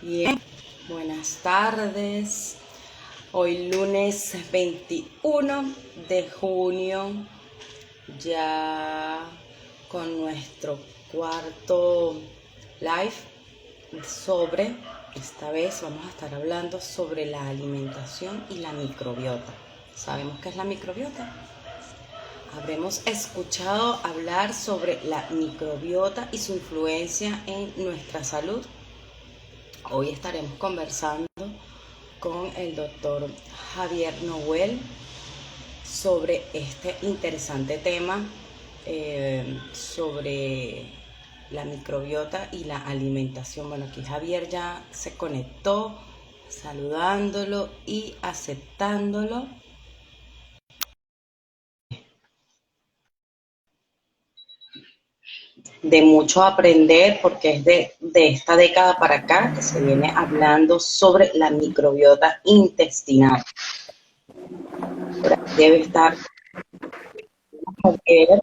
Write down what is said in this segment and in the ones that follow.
Bien, buenas tardes. Hoy lunes 21 de junio, ya con nuestro cuarto live esta vez vamos a estar hablando sobre la alimentación y la microbiota. ¿Sabemos qué es la microbiota? Habremos escuchado hablar sobre la microbiota y su influencia en nuestra salud. Hoy estaremos conversando con el doctor Javier Noel sobre este interesante tema sobre la microbiota y la alimentación. Bueno, aquí Javier ya se conectó, saludándolo y aceptándolo. De mucho aprender porque es de esta década para acá que se viene hablando sobre la microbiota intestinal. Por aquí debe estar Javier.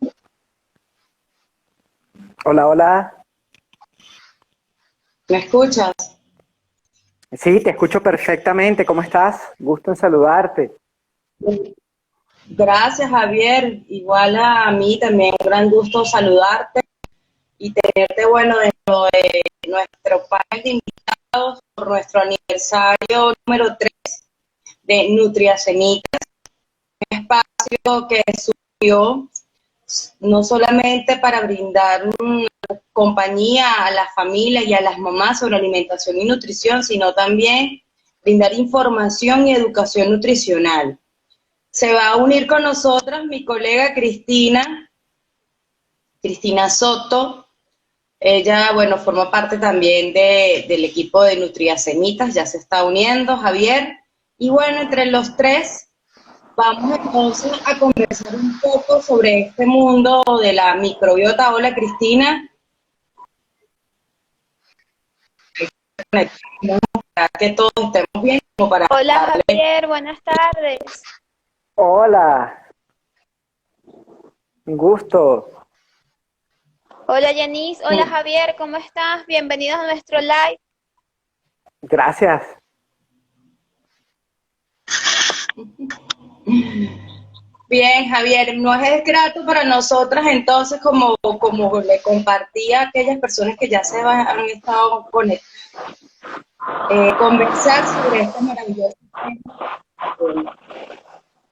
Hola, hola. ¿Me escuchas? Sí, te escucho perfectamente. ¿Cómo estás? Gusto en saludarte. Gracias, Javier. Igual a mí también un gran gusto saludarte y tenerte, bueno, dentro de nuestro panel de invitados por nuestro aniversario número 3 de Nutriacenitas, un espacio que surgió no solamente para brindar compañía a la familia y a las mamás sobre alimentación y nutrición, sino también brindar información y educación nutricional. Se va a unir con nosotras mi colega Cristina Soto. Ella, bueno, forma parte también del equipo de Nutriacenitas, ya se está uniendo, Javier. Y bueno, entre los tres vamos entonces a conversar un poco sobre este mundo de la microbiota. Hola, Cristina. Para que todos estemos bien, como para Hola darle. Javier, buenas tardes. Hola, un gusto. Hola Yanis, hola Javier, ¿cómo estás? Bienvenidos a nuestro live. Gracias. Bien, Javier, nos es grato para nosotras entonces, como le compartí a aquellas personas que ya han estado conectadas, conversar sobre este maravilloso tema.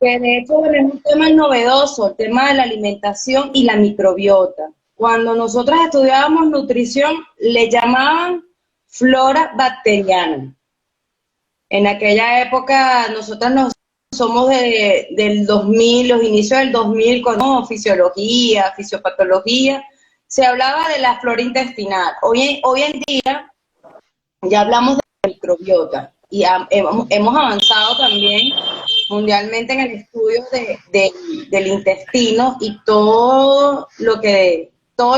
Que de hecho, bueno, es un tema novedoso, el tema de la alimentación y la microbiota. Cuando nosotras estudiábamos nutrición, le llamaban flora bacteriana. En aquella época, nosotras somos del 2000, los inicios del 2000, cuando fisiología, fisiopatología, se hablaba de la flora intestinal. Hoy en día ya hablamos de la microbiota y hemos avanzado también mundialmente en el estudio del intestino y todos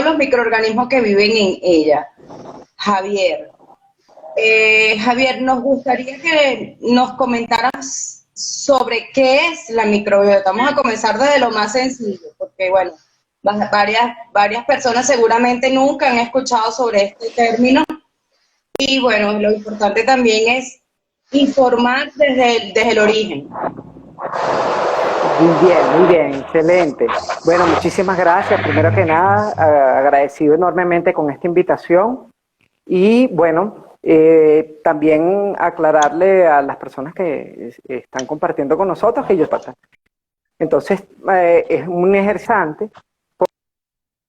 los microorganismos que viven en ella. Javier, nos gustaría que nos comentaras sobre qué es la microbiota. Vamos a comenzar desde lo más sencillo, porque bueno, varias personas seguramente nunca han escuchado sobre este término. Y bueno, lo importante también es informar desde el origen. Muy bien, excelente. Bueno, muchísimas gracias. Primero que nada, agradecido enormemente con esta invitación. Y bueno, también aclararle a las personas que están compartiendo con nosotros que ellos pasan. Entonces, es muy interesante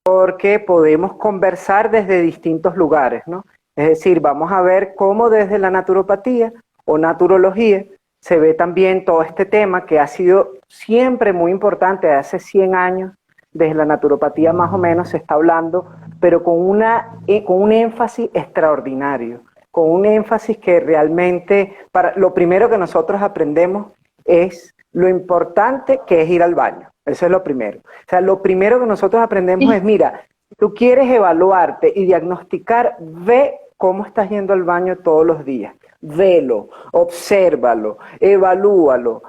porque podemos conversar desde distintos lugares, ¿no? Es decir, vamos a ver cómo desde la naturopatía o naturología se ve también todo este tema que ha sido siempre muy importante, hace 100 años, desde la naturopatía más o menos se está hablando, pero con un énfasis extraordinario, con un énfasis que realmente, lo primero que nosotros aprendemos es lo importante que es ir al baño. Eso es lo primero. O sea, lo primero que nosotros aprendemos es, mira, si tú quieres evaluarte y diagnosticar, ve cómo estás yendo al baño todos los días. Velo, obsérvalo, evalúalo.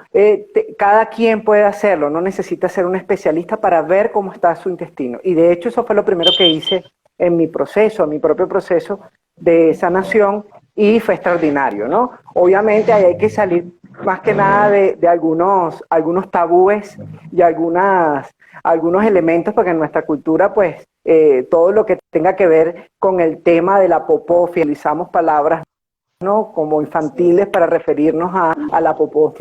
Cada quien puede hacerlo, no necesita ser un especialista para ver cómo está su intestino. Y de hecho eso fue lo primero que hice en mi proceso, en mi propio proceso de sanación, y fue extraordinario, ¿no? Obviamente ahí hay que salir más que nada de algunos tabúes y algunos elementos, porque en nuestra cultura, pues, todo lo que tenga que ver con el tema de la popó, utilizamos palabras, ¿no?, como infantiles para referirnos a la popó.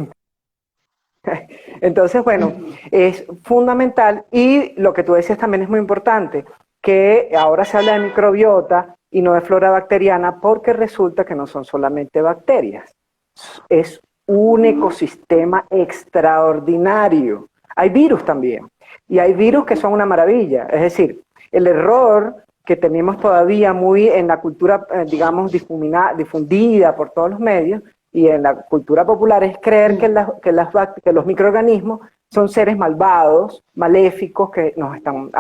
Entonces, bueno, es fundamental, y lo que tú decías también es muy importante, que ahora se habla de microbiota y no de flora bacteriana, porque resulta que no son solamente bacterias, es un ecosistema extraordinario. Hay virus también, y hay virus que son una maravilla. Es decir, el error que tenemos todavía muy en la cultura, digamos, difundida por todos los medios y en la cultura popular, es creer que los microorganismos son seres malvados, maléficos, que nos están,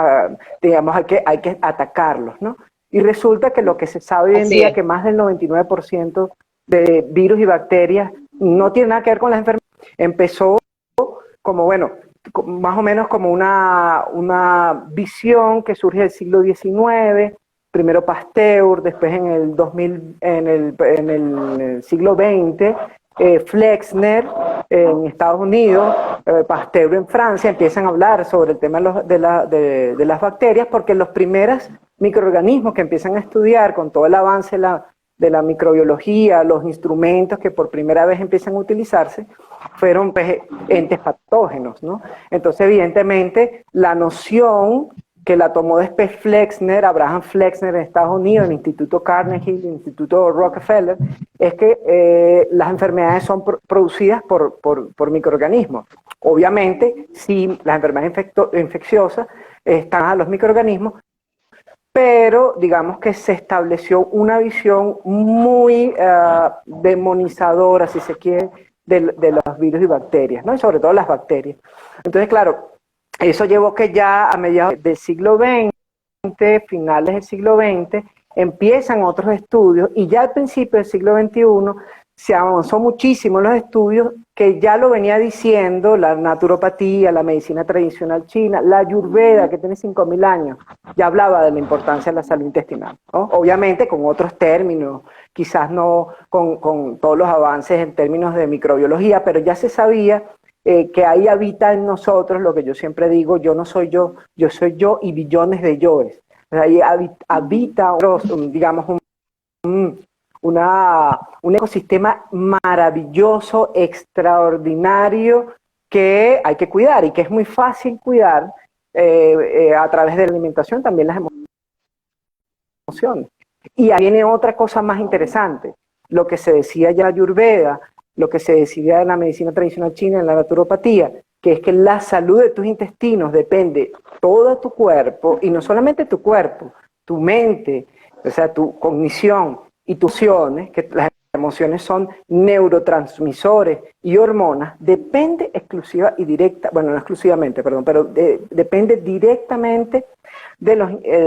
digamos, hay que atacarlos, ¿no? Y resulta que lo que se sabe hoy en día es que más del 99% de virus y bacterias no tiene nada que ver con las enfermedades. Empezó como, bueno, más o menos como una visión que surge del siglo XIX, primero Pasteur, después en el 2000, en el siglo XX, Flexner en Estados Unidos, Pasteur en Francia, empiezan a hablar sobre el tema de las bacterias, porque los primeros microorganismos que empiezan a estudiar con todo el avance de la microbiología, los instrumentos que por primera vez empiezan a utilizarse, fueron, pues, entes patógenos, ¿no? Entonces, evidentemente, la noción que la tomó después Flexner, Abraham Flexner en Estados Unidos, en el Instituto Carnegie, el Instituto Rockefeller, es que las enfermedades son producidas por microorganismos. Obviamente, sí, las enfermedades infecciosas están a los microorganismos, pero digamos que se estableció una visión muy demonizadora, si se quiere, de los virus y bacterias, ¿no? Y sobre todo las bacterias. Entonces, claro, eso llevó que ya a mediados del siglo XX, finales del siglo XX, empiezan otros estudios, y ya al principio del siglo XXI se avanzó muchísimo en los estudios, que ya lo venía diciendo la naturopatía, la medicina tradicional china, la ayurveda, que tiene 5.000 años, ya hablaba de la importancia de la salud intestinal, ¿no? Obviamente con otros términos, quizás no con todos los avances en términos de microbiología, pero ya se sabía que ahí habita en nosotros lo que yo siempre digo: yo no soy yo, yo soy yo y billones de yoes. Ahí habita, digamos, un ecosistema maravilloso, extraordinario, que hay que cuidar, y que es muy fácil cuidar a través de la alimentación, también las emociones. Y ahí viene otra cosa más interesante, lo que se decía ya en la Ayurveda, lo que se decía en la medicina tradicional china, en la naturopatía, que es que la salud de tus intestinos depende todo tu cuerpo, y no solamente tu cuerpo, tu mente, o sea, tu cognición y tus emociones, que las emociones son neurotransmisores y hormonas, depende exclusiva y directa, bueno, no exclusivamente, perdón, pero depende directamente de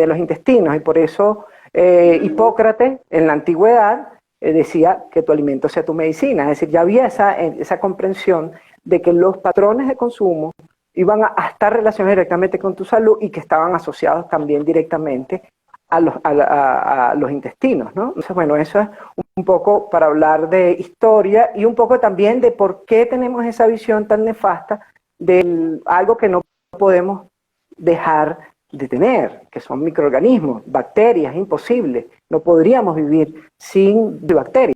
los intestinos, y por eso Hipócrates en la antigüedad decía que tu alimento sea tu medicina. Es decir, ya había esa comprensión de que los patrones de consumo iban a estar relacionados directamente con tu salud, y que estaban asociados también directamente a los intestinos, ¿no? Entonces, bueno, eso es un poco para hablar de historia, y un poco también de por qué tenemos esa visión tan nefasta de algo que no podemos dejar de tener, que son microorganismos, bacterias. Es imposible, no podríamos vivir sin bacterias.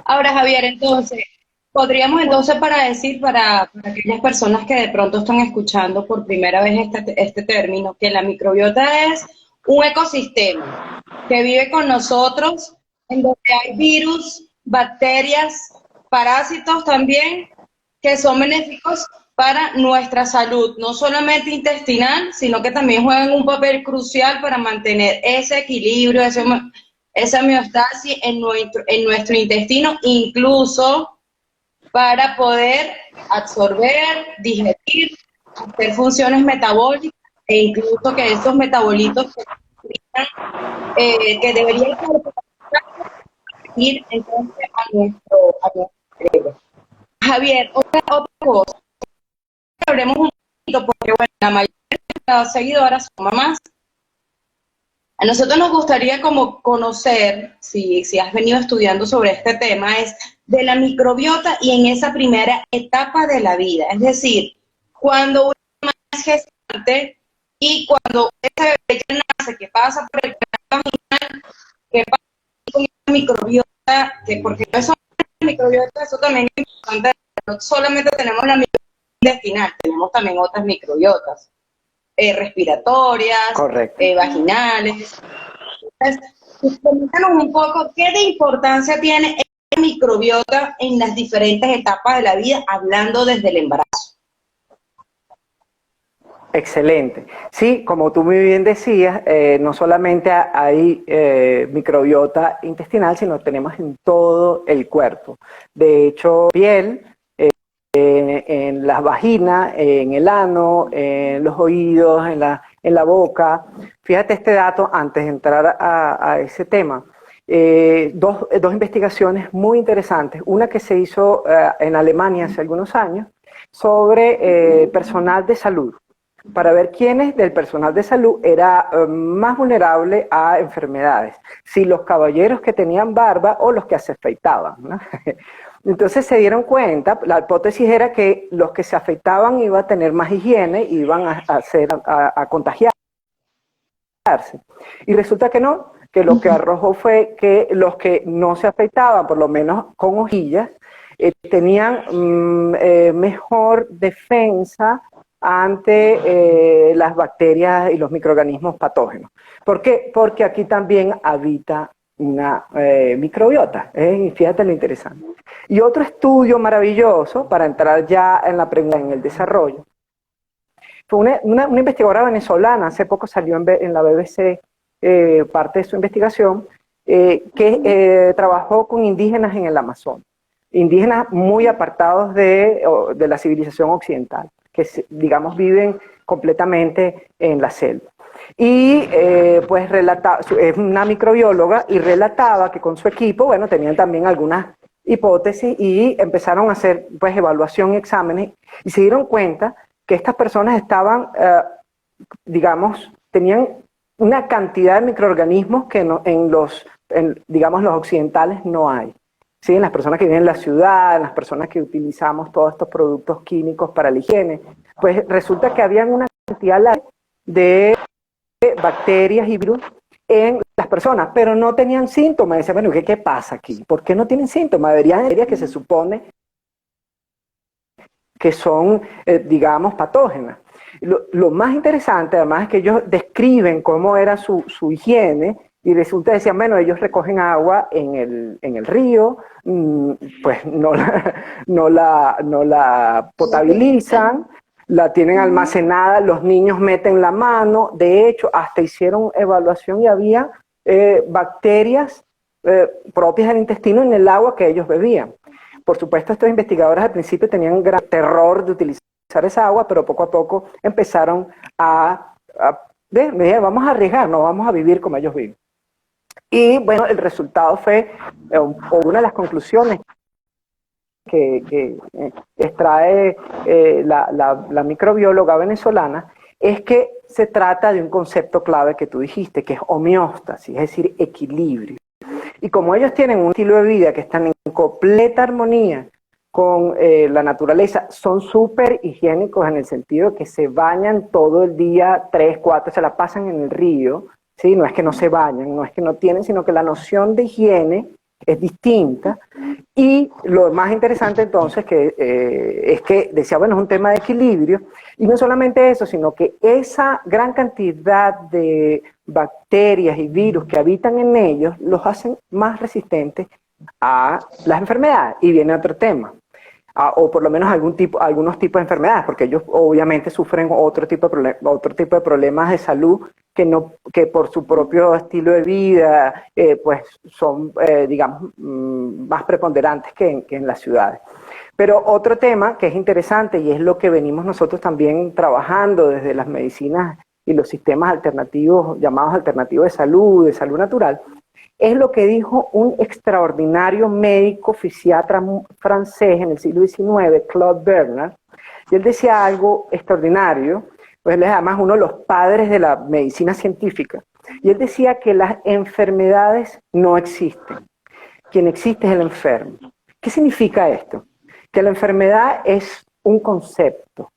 Ahora, Javier, entonces, podríamos entonces para aquellas personas que de pronto están escuchando por primera vez este término, que la microbiota es un ecosistema que vive con nosotros, en donde hay virus, bacterias, parásitos también, que son benéficos para nuestra salud, no solamente intestinal, sino que también juegan un papel crucial para mantener ese equilibrio, esa homeostasis en nuestro intestino, incluso para poder absorber, digerir, hacer funciones metabólicas, e incluso que esos metabolitos que deberían ir entonces a nuestro cerebro. Javier, otra cosa, hablemos un poquito, porque bueno, la mayoría de las seguidoras son mamás. A nosotros nos gustaría como conocer, si has venido estudiando sobre este tema, es de la microbiota y en esa primera etapa de la vida. Es decir, cuando una mamá es gestante y cuando ese bebé ya nace, que pasa por el canal vaginal, que pasa con la microbiota, que porque no es solo la microbiota, eso también es importante. No solamente tenemos la microbiota intestinal, tenemos también otras microbiotas. Respiratorias, Correcto. vaginales. Entonces, coméntanos un poco qué de importancia tiene el microbiota en las diferentes etapas de la vida, hablando desde el embarazo. Excelente. Sí, como tú muy bien decías, no solamente hay microbiota intestinal, sino tenemos en todo el cuerpo. De hecho, piel, en las vaginas, en el ano, en los oídos, en la boca. Fíjate este dato antes de entrar a ese tema. Dos investigaciones muy interesantes. Una que se hizo en Alemania hace algunos años sobre personal de salud, para ver quiénes del personal de salud era más vulnerable a enfermedades, si los caballeros que tenían barba o los que se afeitaban, ¿no? Entonces se dieron cuenta, la hipótesis era que los que se afeitaban iban a tener más higiene, iban a contagiarse. Y resulta que no, que lo que arrojó fue que los que no se afeitaban, por lo menos con hojillas, tenían mejor defensa ante las bacterias y los microorganismos patógenos. ¿Por qué? Porque aquí también habita una microbiota. Fíjate lo interesante. Y otro estudio maravilloso, para entrar ya en la pregunta, en el desarrollo, fue una investigadora venezolana, hace poco salió en la BBC parte de su investigación, que trabajó con indígenas en el Amazonas, indígenas muy apartados de la civilización occidental, que digamos viven completamente en la selva. Y pues es una microbióloga y relataba que con su equipo, bueno, tenían también algunas hipótesis y empezaron a hacer pues evaluación y exámenes y se dieron cuenta que estas personas estaban, digamos, tenían una cantidad de microorganismos que digamos, los occidentales no hay. ¿Sí? En las personas que viven en la ciudad, en las personas que utilizamos todos estos productos químicos para la higiene, pues resulta que habían una cantidad de bacterias y virus en las personas, pero no tenían síntomas. Decían, bueno, ¿qué pasa aquí? ¿Por qué no tienen síntomas? Deberían bacterias que se supone que son, digamos, patógenas. Lo más interesante, además, es que ellos describen cómo era su higiene y resulta, decían, bueno, ellos recogen agua en el río, pues no la potabilizan, la tienen almacenada, los niños meten la mano, de hecho, hasta hicieron evaluación y había bacterias propias del intestino en el agua que ellos bebían. Por supuesto, estos investigadores al principio tenían gran terror de utilizar esa agua, pero poco a poco empezaron me dijeron, vamos a arriesgar, no vamos a vivir como ellos viven. Y bueno, el resultado fue, o una de las conclusiones que extrae la microbióloga venezolana, es que se trata de un concepto clave que tú dijiste, que es homeostasis, es decir, equilibrio. Y como ellos tienen un estilo de vida que están en completa armonía con la naturaleza, son súper higiénicos en el sentido de que se bañan todo el día, 3, 4, se la pasan en el río, ¿sí? No es que no se bañan, no es que no tienen, sino que la noción de higiene es distinta. Y lo más interesante entonces es que decía, bueno, es un tema de equilibrio, y no solamente eso, sino que esa gran cantidad de bacterias y virus que habitan en ellos los hacen más resistentes a las enfermedades. Y viene otro tema, o por lo menos algunos tipos de enfermedades, porque ellos obviamente sufren otro tipo de problemas de salud que por su propio estilo de vida pues son, digamos, más preponderantes que en las ciudades. Pero otro tema que es interesante y es lo que venimos nosotros también trabajando desde las medicinas y los sistemas alternativos, llamados alternativos de salud natural, es lo que dijo un extraordinario médico fisiatra francés en el siglo XIX, Claude Bernard, y él decía algo extraordinario, pues él es además uno de los padres de la medicina científica. Y él decía que las enfermedades no existen. Quien existe es el enfermo. ¿Qué significa esto? Que la enfermedad es un concepto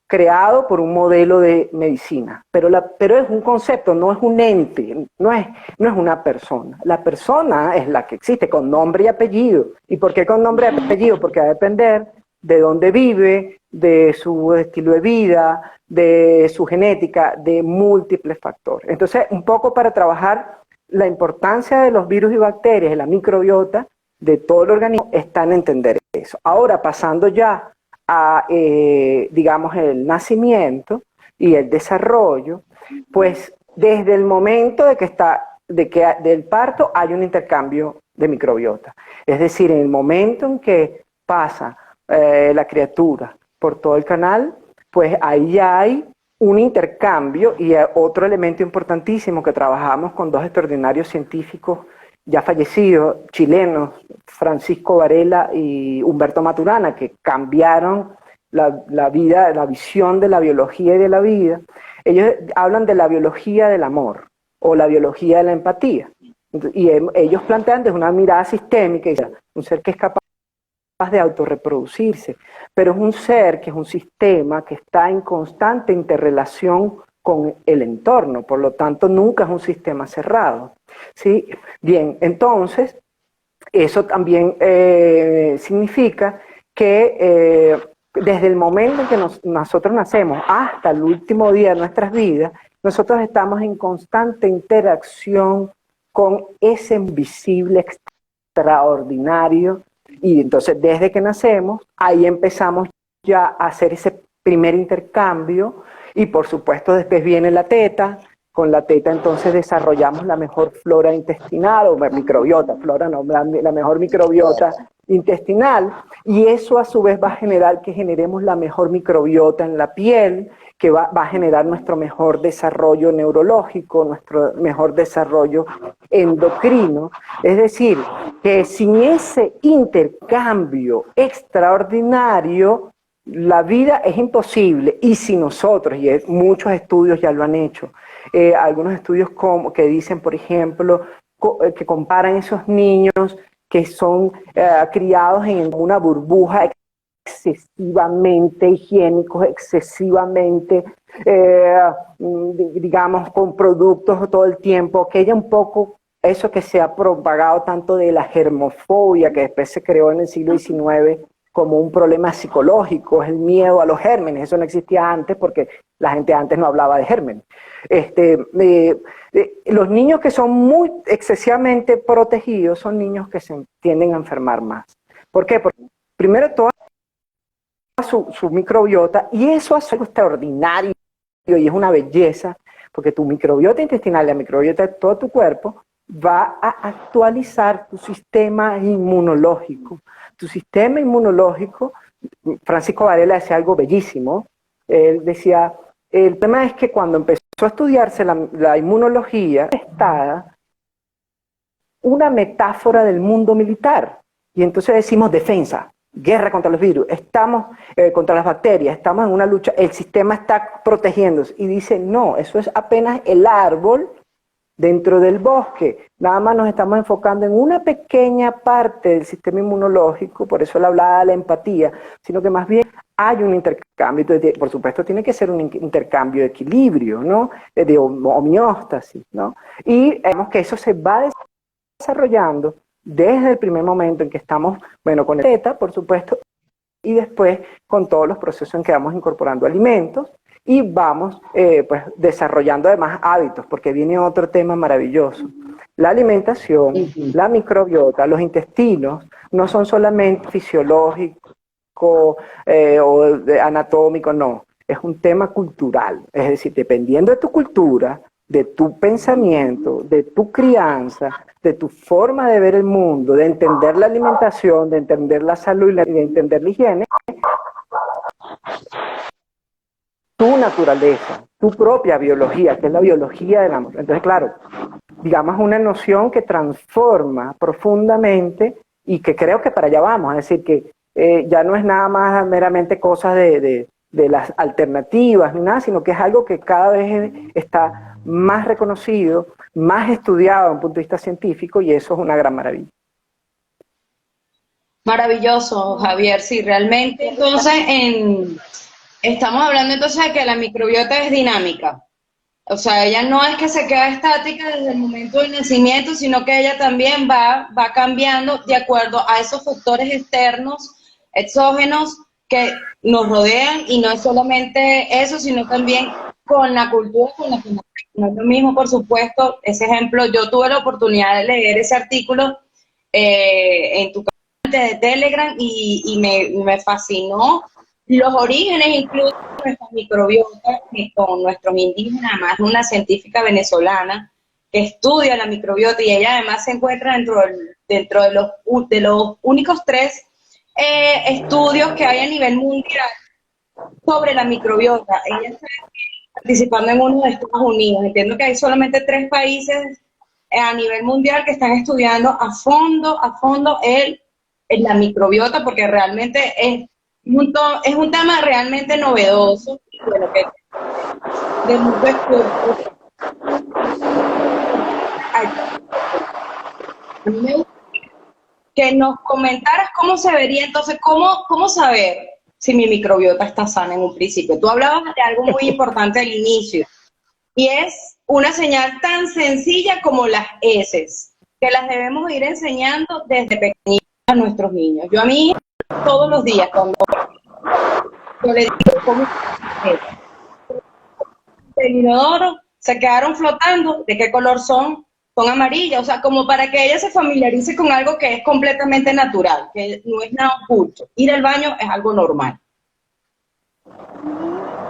creado por un modelo de medicina, pero es un concepto, no es un ente, no es una persona. La persona es la que existe con nombre y apellido. ¿Y por qué con nombre y apellido? Porque va a depender de dónde vive, de su estilo de vida, de su genética, de múltiples factores. Entonces, un poco para trabajar la importancia de los virus y bacterias, de la microbiota, de todo el organismo, está en entender eso. Ahora, pasando ya a, digamos, el nacimiento y el desarrollo, pues desde el momento del parto hay un intercambio de microbiota. Es decir, en el momento en que pasa la criatura por todo el canal, pues ahí ya hay un intercambio y otro elemento importantísimo que trabajamos con dos extraordinarios científicos ya fallecidos, chilenos, Francisco Varela y Humberto Maturana, que cambiaron la vida, la visión de la biología y de la vida. Ellos hablan de la biología del amor o la biología de la empatía. Y ellos plantean desde una mirada sistémica, un ser que es capaz de autorreproducirse, pero es un ser que es un sistema que está en constante interrelación con el entorno, por lo tanto nunca es un sistema cerrado. ¿Sí? Bien, entonces, eso también significa que desde el momento en que nosotros nacemos hasta el último día de nuestras vidas, nosotros estamos en constante interacción con ese invisible extraordinario, y entonces desde que nacemos, ahí empezamos ya a hacer ese primer intercambio, y por supuesto después viene la teta. Con la teta entonces desarrollamos la mejor flora intestinal, o microbiota, flora no, la mejor microbiota intestinal, y eso a su vez va a generar que generemos la mejor microbiota en la piel, que va a generar nuestro mejor desarrollo neurológico, nuestro mejor desarrollo endocrino. Es decir, que sin ese intercambio extraordinario, la vida es imposible. Y si nosotros, y muchos estudios ya lo han hecho, algunos estudios que dicen, por ejemplo, que comparan esos niños que son criados en una burbuja excesivamente higiénicos, excesivamente, digamos, con productos todo el tiempo, que haya un poco eso que se ha propagado tanto de la germofobia, que después se creó en el siglo XIX como un problema psicológico, es el miedo a los gérmenes. Eso no existía antes porque la gente antes no hablaba de gérmenes. Los niños que son muy excesivamente protegidos son niños que se tienden a enfermar más. ¿Por qué? Porque primero toda su microbiota, y eso es algo extraordinario y es una belleza, porque tu microbiota intestinal, la microbiota de todo tu cuerpo, va a actualizar tu sistema inmunológico. Tu sistema inmunológico, Francisco Varela decía algo bellísimo, él decía, el tema es que cuando empezó a estudiarse la inmunología, estaba una metáfora del mundo militar, y entonces decimos defensa, guerra contra los virus, estamos contra las bacterias, estamos en una lucha, el sistema está protegiéndose, y dice, no, eso es apenas el árbol dentro del bosque, nada más nos estamos enfocando en una pequeña parte del sistema inmunológico, por eso él hablaba de la empatía, sino que más bien hay un intercambio. Entonces, por supuesto tiene que ser un intercambio de equilibrio, ¿no? De homeostasis, ¿no? Y vemos que eso se va desarrollando desde el primer momento en que estamos, bueno, con el teta, por supuesto, y después con todos los procesos en que vamos incorporando alimentos, y vamos pues desarrollando además hábitos, porque viene otro tema maravilloso. La alimentación, la microbiota, los intestinos, no son solamente fisiológicos o anatómicos, no. Es un tema cultural. Es decir, dependiendo de tu cultura, de tu pensamiento, de tu crianza, de tu forma de ver el mundo, de entender la alimentación, de entender la salud y de entender la higiene, tu naturaleza, tu propia biología, que es la biología del amor. Entonces, claro, digamos una noción que transforma profundamente y que creo que para allá vamos, es decir, que ya no es nada más meramente cosas de de las alternativas ni nada, sino que es algo que cada vez está más reconocido, más estudiado desde un punto de vista científico, y eso es una gran maravilla. Maravilloso, Javier. Sí, realmente entonces estamos hablando entonces de que la microbiota es dinámica. O sea, ella no es que se queda estática desde el momento del nacimiento, sino que ella también va cambiando de acuerdo a esos factores externos, exógenos, que nos rodean, y no es solamente eso, sino también con la cultura con la que nos. No es lo mismo, por supuesto, ese ejemplo, yo tuve la oportunidad de leer ese artículo en tu canal de Telegram y me fascinó los orígenes incluso de nuestra microbiota con nuestros indígenas, además una científica venezolana que estudia la microbiota, y ella además se encuentra dentro de los únicos 3 estudios que hay a nivel mundial sobre la microbiota. Ella está participando en uno de Estados Unidos. Entiendo que hay solamente 3 países a nivel mundial que están estudiando a fondo la microbiota, porque realmente es un tema realmente novedoso, bueno, que de mucho estudio. A mí me gusta que nos comentaras cómo se vería entonces, cómo saber si mi microbiota está sana en un principio. Tú hablabas de algo muy importante al inicio, y es una señal tan sencilla como las heces, que las debemos ir enseñando desde pequeñitos a nuestros niños. Yo a mi hija todos los días, cuando yo le digo cómo el inodoro, se quedaron flotando, ¿de qué color son? Son amarillas, o sea, como para que ella se familiarice con algo que es completamente natural, que no es nada oculto. Ir al baño es algo normal.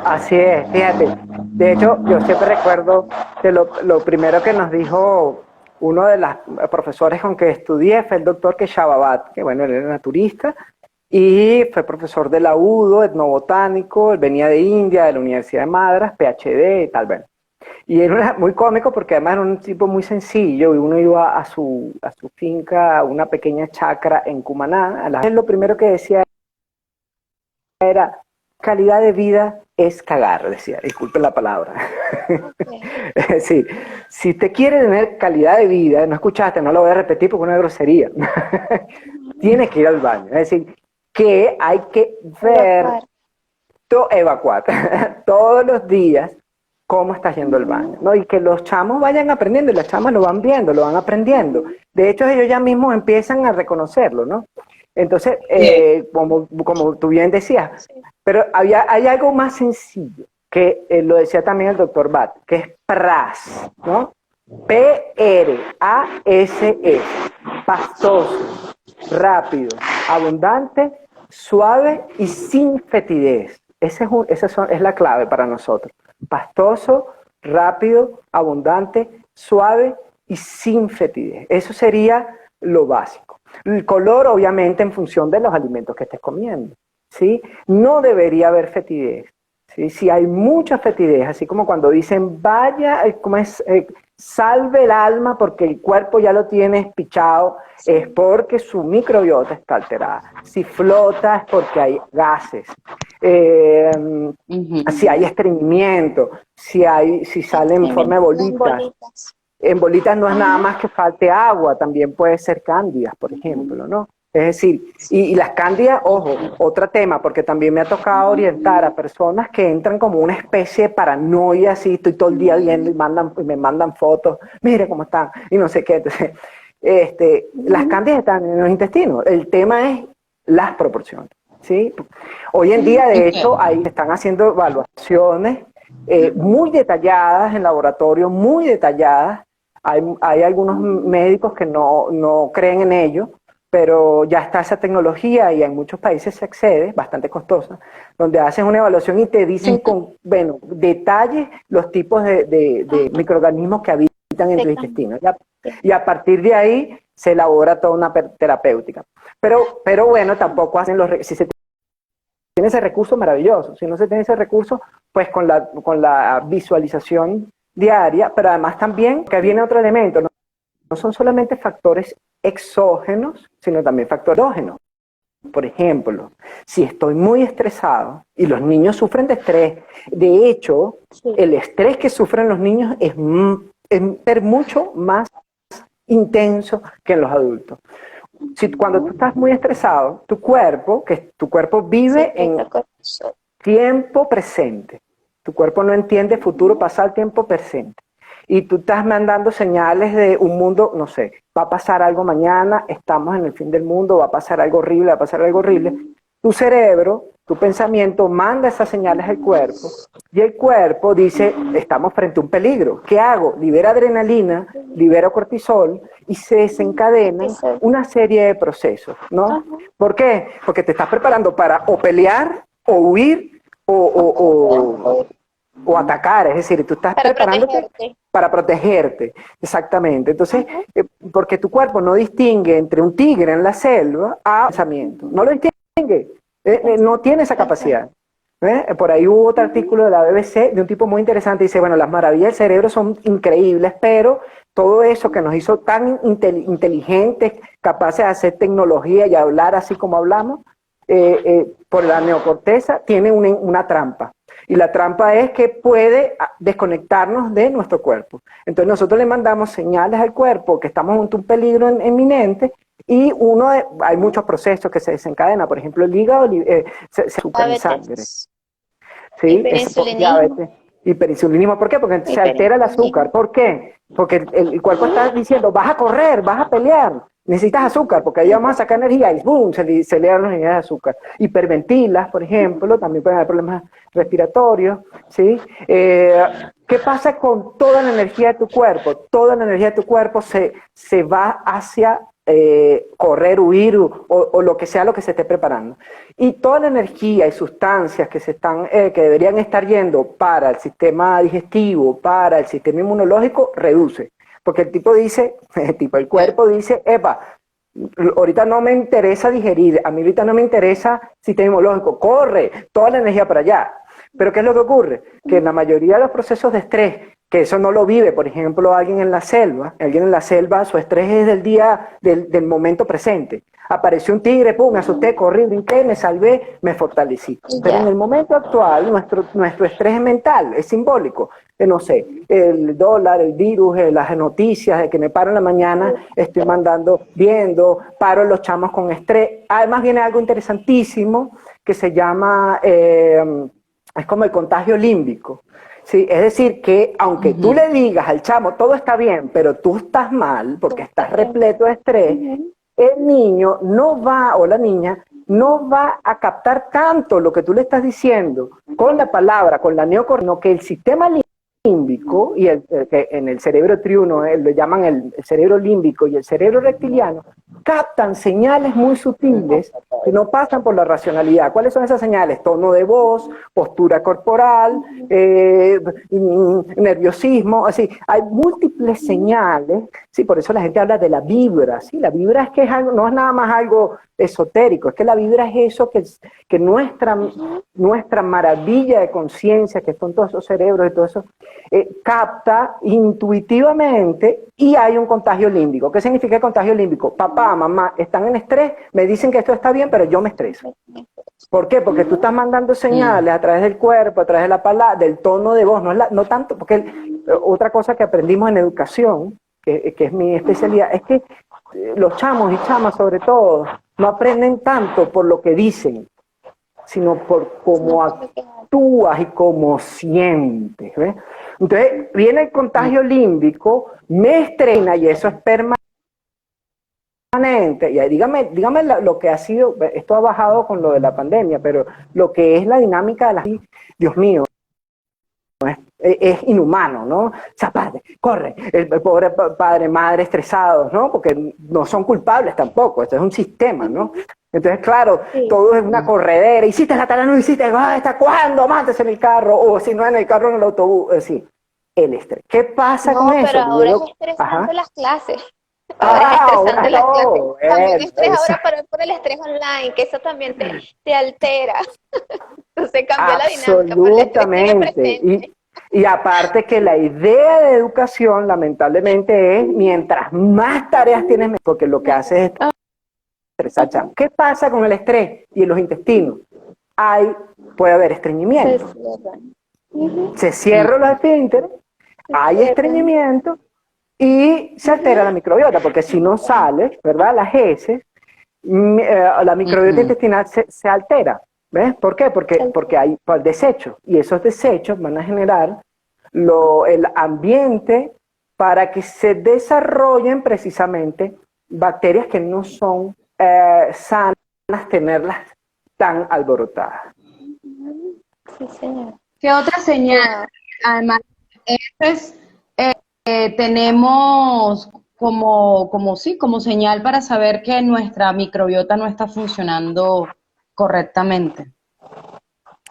Así es, fíjate. De hecho, yo siempre recuerdo que lo primero que nos dijo uno de los profesores con que estudié fue el doctor Keshababat, que bueno, él era naturista y fue profesor de la UDO, etnobotánico, él venía de India, de la Universidad de Madras, PhD y tal, bueno. Y él era muy cómico porque además era un tipo muy sencillo, y uno iba a su finca, a una pequeña chacra en Cumaná. Él lo primero que decía era: calidad de vida es cagar, decía, disculpen la palabra. Okay. Es decir, si te quiere tener calidad de vida, no escuchaste, no lo voy a repetir porque es una grosería, tienes que ir al baño. Es decir, que hay que ver, evacuar todos los días cómo está yendo el baño, ¿no? Y que los chamos vayan aprendiendo, y las chamas lo van viendo, lo van aprendiendo. De hecho, ellos ya mismos empiezan a reconocerlo, ¿no? Entonces, como tú bien decías, pero hay algo más sencillo, que lo decía también el doctor Bat, que es PRAS, ¿no? P-R-A-S-E, pastoso, rápido, abundante, suave y sin fetidez. Esa es la clave para nosotros. Pastoso, rápido, abundante, suave y sin fetidez. Eso sería lo básico. El color, obviamente, en función de los alimentos que estés comiendo, ¿sí? No debería haber fetidez, ¿sí? Si hay mucha fetidez, así como cuando dicen, vaya, salve el alma porque el cuerpo ya lo tiene espichado, es porque su microbiota está alterada. Si flota es porque hay gases. Si hay estreñimiento, si sale en forma de bolitas. En bolitas no es nada más que falte agua, también puede ser cándidas, por ejemplo, ¿no? Es decir, y las cándidas, ojo, otro tema, porque también me ha tocado orientar a personas que entran como una especie de paranoia, así, estoy todo el día viendo y me mandan fotos, mire cómo están, y no sé qué. Entonces, las cándidas están en los intestinos, el tema es las proporciones, ¿sí? Hoy en día, de hecho, ahí están haciendo evaluaciones muy detalladas en laboratorio, muy detalladas. Hay algunos médicos que no creen en ello, pero ya está esa tecnología y en muchos países se accede, bastante costosa, donde haces una evaluación y te dicen con detalles los tipos de microorganismos que habitan en tu intestino. Y a partir de ahí se elabora toda una terapéutica. Pero bueno, tampoco hacen si se tiene ese recurso, maravilloso. Si no se tiene ese recurso, pues con la visualización diaria, pero además también que viene otro elemento, no son solamente factores exógenos, sino también factores endógenos. Por ejemplo, si estoy muy estresado, y los niños sufren de estrés, de hecho, el estrés que sufren los niños es ser mucho más intenso que en los adultos. Si cuando tú estás muy estresado, tu cuerpo vive en tiempo presente. Tu cuerpo no entiende futuro, pasado, tiempo presente. Y tú estás mandando señales de un mundo, no sé, va a pasar algo mañana, estamos en el fin del mundo, va a pasar algo horrible, va a pasar algo horrible. Tu cerebro, tu pensamiento manda esas señales al cuerpo y el cuerpo dice, estamos frente a un peligro. ¿Qué hago? Libera adrenalina, libera cortisol y se desencadenan una serie de procesos, ¿no? ¿Por qué? Porque te estás preparando para o pelear, o huir, o atacar, es decir, tú estás preparándote para protegerte, exactamente. Entonces, porque tu cuerpo no distingue entre un tigre en la selva a pensamiento, no lo distingue, no tiene esa capacidad. Por ahí hubo otro artículo de la BBC de un tipo muy interesante, dice, bueno, las maravillas del cerebro son increíbles, pero todo eso que nos hizo tan inteligentes, capaces de hacer tecnología y hablar así como hablamos, por la neocorteza, tiene una trampa. Y la trampa es que puede desconectarnos de nuestro cuerpo. Entonces nosotros le mandamos señales al cuerpo que estamos ante un peligro inminente y hay muchos procesos que se desencadenan. Por ejemplo, el hígado se azúcar en sangre. ¿Sí? Hiperinsulinismo. Hiperinsulinismo. ¿Por qué? Porque se altera el azúcar. ¿Por qué? Porque el cuerpo está diciendo, vas a correr, vas a pelear. Necesitas azúcar, porque ahí vamos a sacar energía y ¡boom! Se liberan los niveles de azúcar. Hiperventilas, por ejemplo, también pueden haber problemas respiratorios, ¿sí? ¿Qué pasa con toda la energía de tu cuerpo? Toda la energía de tu cuerpo se va hacia correr, huir o lo que sea lo que se esté preparando. Y toda la energía y sustancias que deberían estar yendo para el sistema digestivo, para el sistema inmunológico, reduce. Porque el cuerpo dice, epa, ahorita no me interesa digerir, a mí ahorita no me interesa sistema inmunológico, corre toda la energía para allá. Pero ¿qué es lo que ocurre? Que en la mayoría de los procesos de estrés, que eso no lo vive, por ejemplo, alguien en la selva, su estrés es del momento presente. Apareció un tigre, pum, me asusté, corrí, brinqué, me salvé, me fortalecí. Pero en el momento actual, nuestro estrés es mental, es simbólico. No sé, el dólar, el virus, las noticias, de que me paro en la mañana, estoy paro los chamos con estrés. Además viene algo interesantísimo que se llama, es como el contagio límbico. Sí, es decir, que aunque tú le digas al chamo, todo está bien, pero tú estás mal porque estás repleto de estrés, el niño o la niña no va a captar tanto lo que tú le estás diciendo con la palabra, con la neocorteza, que el sistema límbico, y que en el cerebro triuno lo llaman el cerebro límbico y el cerebro reptiliano, captan señales muy sutiles que no pasan por la racionalidad. ¿Cuáles son esas señales? Tono de voz, postura corporal, nerviosismo, así. Hay múltiples señales, ¿sí? Por eso la gente habla de la vibra, ¿sí? La vibra es que no es nada más algo esotérico, es que la vibra es eso que nuestra maravilla de conciencia, que son todos esos cerebros y todo eso, capta intuitivamente y hay un contagio límbico. ¿Qué significa el contagio límbico? Papá, mamá, están en estrés, me dicen que esto está bien, pero yo me estreso. ¿Por qué? Porque tú estás mandando señales a través del cuerpo, a través de la palabra, del tono de voz, no tanto, porque otra cosa que aprendimos en educación, que es mi especialidad, es que los chamos y chamas sobre todo, no aprenden tanto por lo que dicen, sino por cómo actúas y cómo sientes, ¿ves? Entonces viene el contagio límbico, me estrena y eso es permanente. Y ahí, dígame lo que ha sido, esto ha bajado con lo de la pandemia, pero lo que es la dinámica de Dios mío, es inhumano, ¿no? O sea, padre, corre, el pobre padre, madre estresados, ¿no? Porque no son culpables tampoco, esto es un sistema, ¿no? Entonces, claro, todo es una corredera, hiciste la tarea, no hiciste, ¿hasta cuándo? Mándese en el carro, o si no en el carro, en el autobús, sí, el estrés. ¿Qué pasa con eso? Pero ahora es estresante las clases. Ahora es estresante las clases. También estrés ahora por el estrés online, que eso también te altera. Entonces cambió la dinámica. Absolutamente. Y aparte que la idea de educación, lamentablemente, es mientras más tareas tienes, porque lo que hace es estresada, chamo. ¿Qué pasa con el estrés y en los intestinos? Puede haber estreñimiento. Se cierran los esfínteres, hay estreñimiento y se altera la microbiota, porque si no sale, ¿verdad? Las heces, la microbiota intestinal se altera. ¿Ves? ¿Por qué? Porque hay desechos, y esos desechos van a generar el ambiente para que se desarrollen precisamente bacterias que no son sanas tenerlas tan alborotadas. Sí, señor. ¿Qué otra señal? Además, tenemos como señal para saber que nuestra microbiota no está funcionando correctamente.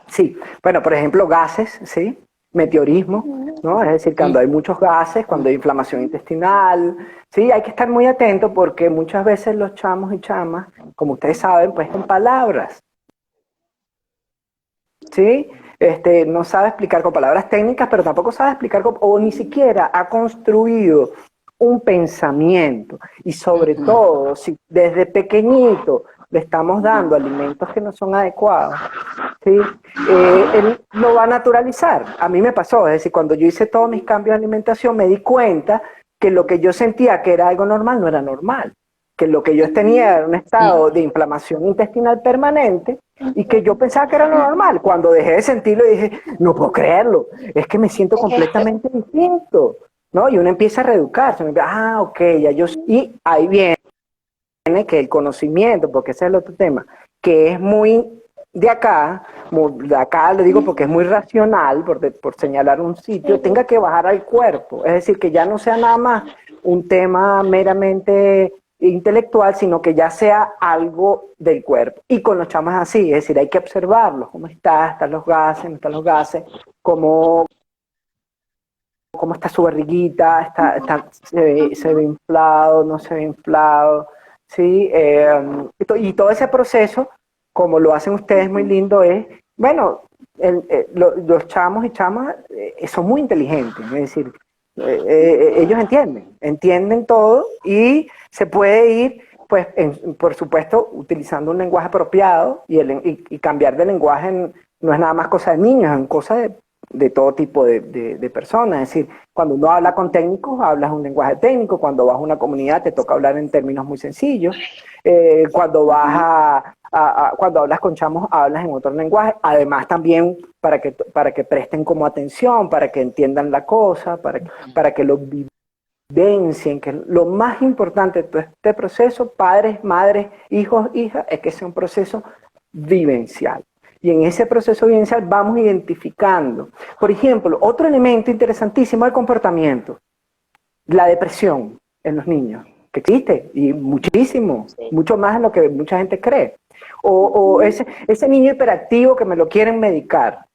Sí, bueno, por ejemplo, gases, ¿sí? Meteorismo, ¿no? Es decir, cuando hay muchos gases, cuando hay inflamación intestinal, sí, hay que estar muy atento porque muchas veces los chamos y chamas, como ustedes saben, pues son palabras, ¿sí? No sabe explicar con palabras técnicas, pero tampoco sabe explicar o ni siquiera ha construido un pensamiento. Y sobre todo, si desde pequeñito le estamos dando alimentos que no son adecuados, ¿sí? Él lo va a naturalizar. A mí me pasó, es decir, cuando yo hice todos mis cambios de alimentación, me di cuenta que lo que yo sentía que era algo normal no era normal, que lo que yo tenía era un estado de inflamación intestinal permanente y que yo pensaba que era lo normal. Cuando dejé de sentirlo dije, no puedo creerlo, es que me siento completamente distinto, ¿no? Y uno empieza a reeducarse, ok, ya yo... Y ahí viene que el conocimiento, porque ese es el otro tema, que es muy de acá le digo porque es muy racional, por señalar un sitio, tenga que bajar al cuerpo, es decir, que ya no sea nada más un tema meramente intelectual, sino que ya sea algo del cuerpo. Y con los chamos así, es decir, hay que observarlos, cómo están los gases, no están los gases, cómo está su barriguita, se ve inflado, no se ve inflado, ¿sí? Y todo ese proceso, como lo hacen ustedes muy lindo, es, bueno, los chamos y chamas son muy inteligentes, es decir, ellos entienden todo y se puede ir, pues, por supuesto, utilizando un lenguaje apropiado y cambiar de lenguaje no es nada más cosa de niños, es cosa de todo tipo de personas. Es decir, cuando uno habla con técnicos, hablas un lenguaje técnico, cuando vas a una comunidad te toca hablar en términos muy sencillos, cuando cuando hablas con chamos, hablas en otro lenguaje, además también para que presten como atención, para que entiendan la cosa, para que lo vivencien, que lo más importante de todo este proceso, padres, madres, hijos, hijas, es que sea un proceso vivencial. Y en ese proceso vivencial vamos identificando. Por ejemplo, otro elemento interesantísimo del comportamiento, la depresión en los niños, que existe, y muchísimo, mucho más de lo que mucha gente cree. O ese niño hiperactivo que me lo quieren medicar.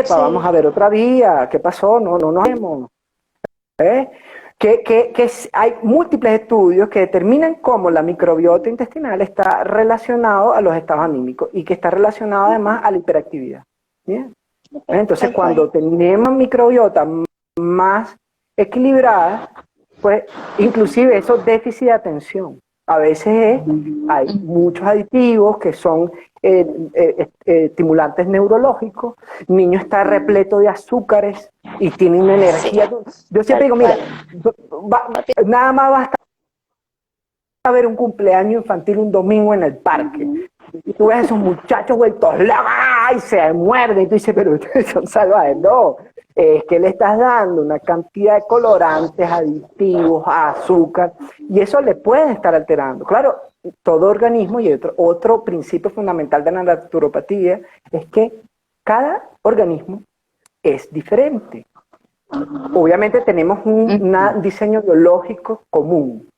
Vamos a ver otra vía, ¿qué pasó? No nos vemos. Hay múltiples estudios que determinan cómo la microbiota intestinal está relacionado a los estados anímicos y que está relacionado además a la hiperactividad. ¿Bien? Entonces, cuando tenemos microbiota más equilibrada, pues inclusive esos déficit de atención. A veces hay muchos aditivos que son estimulantes neurológicos, el niño está repleto de azúcares y tiene una energía. Yo siempre digo, mira, nada más basta ver un cumpleaños infantil un domingo en el parque. Y tú ves a esos muchachos vueltos locos y se muerden y tú dices, pero ustedes son salvajes. No, es que le estás dando una cantidad de colorantes, aditivos, azúcar, y eso le puede estar alterando. Claro, todo organismo, y otro principio fundamental de la naturopatía es que cada organismo es diferente. Obviamente tenemos un diseño biológico común,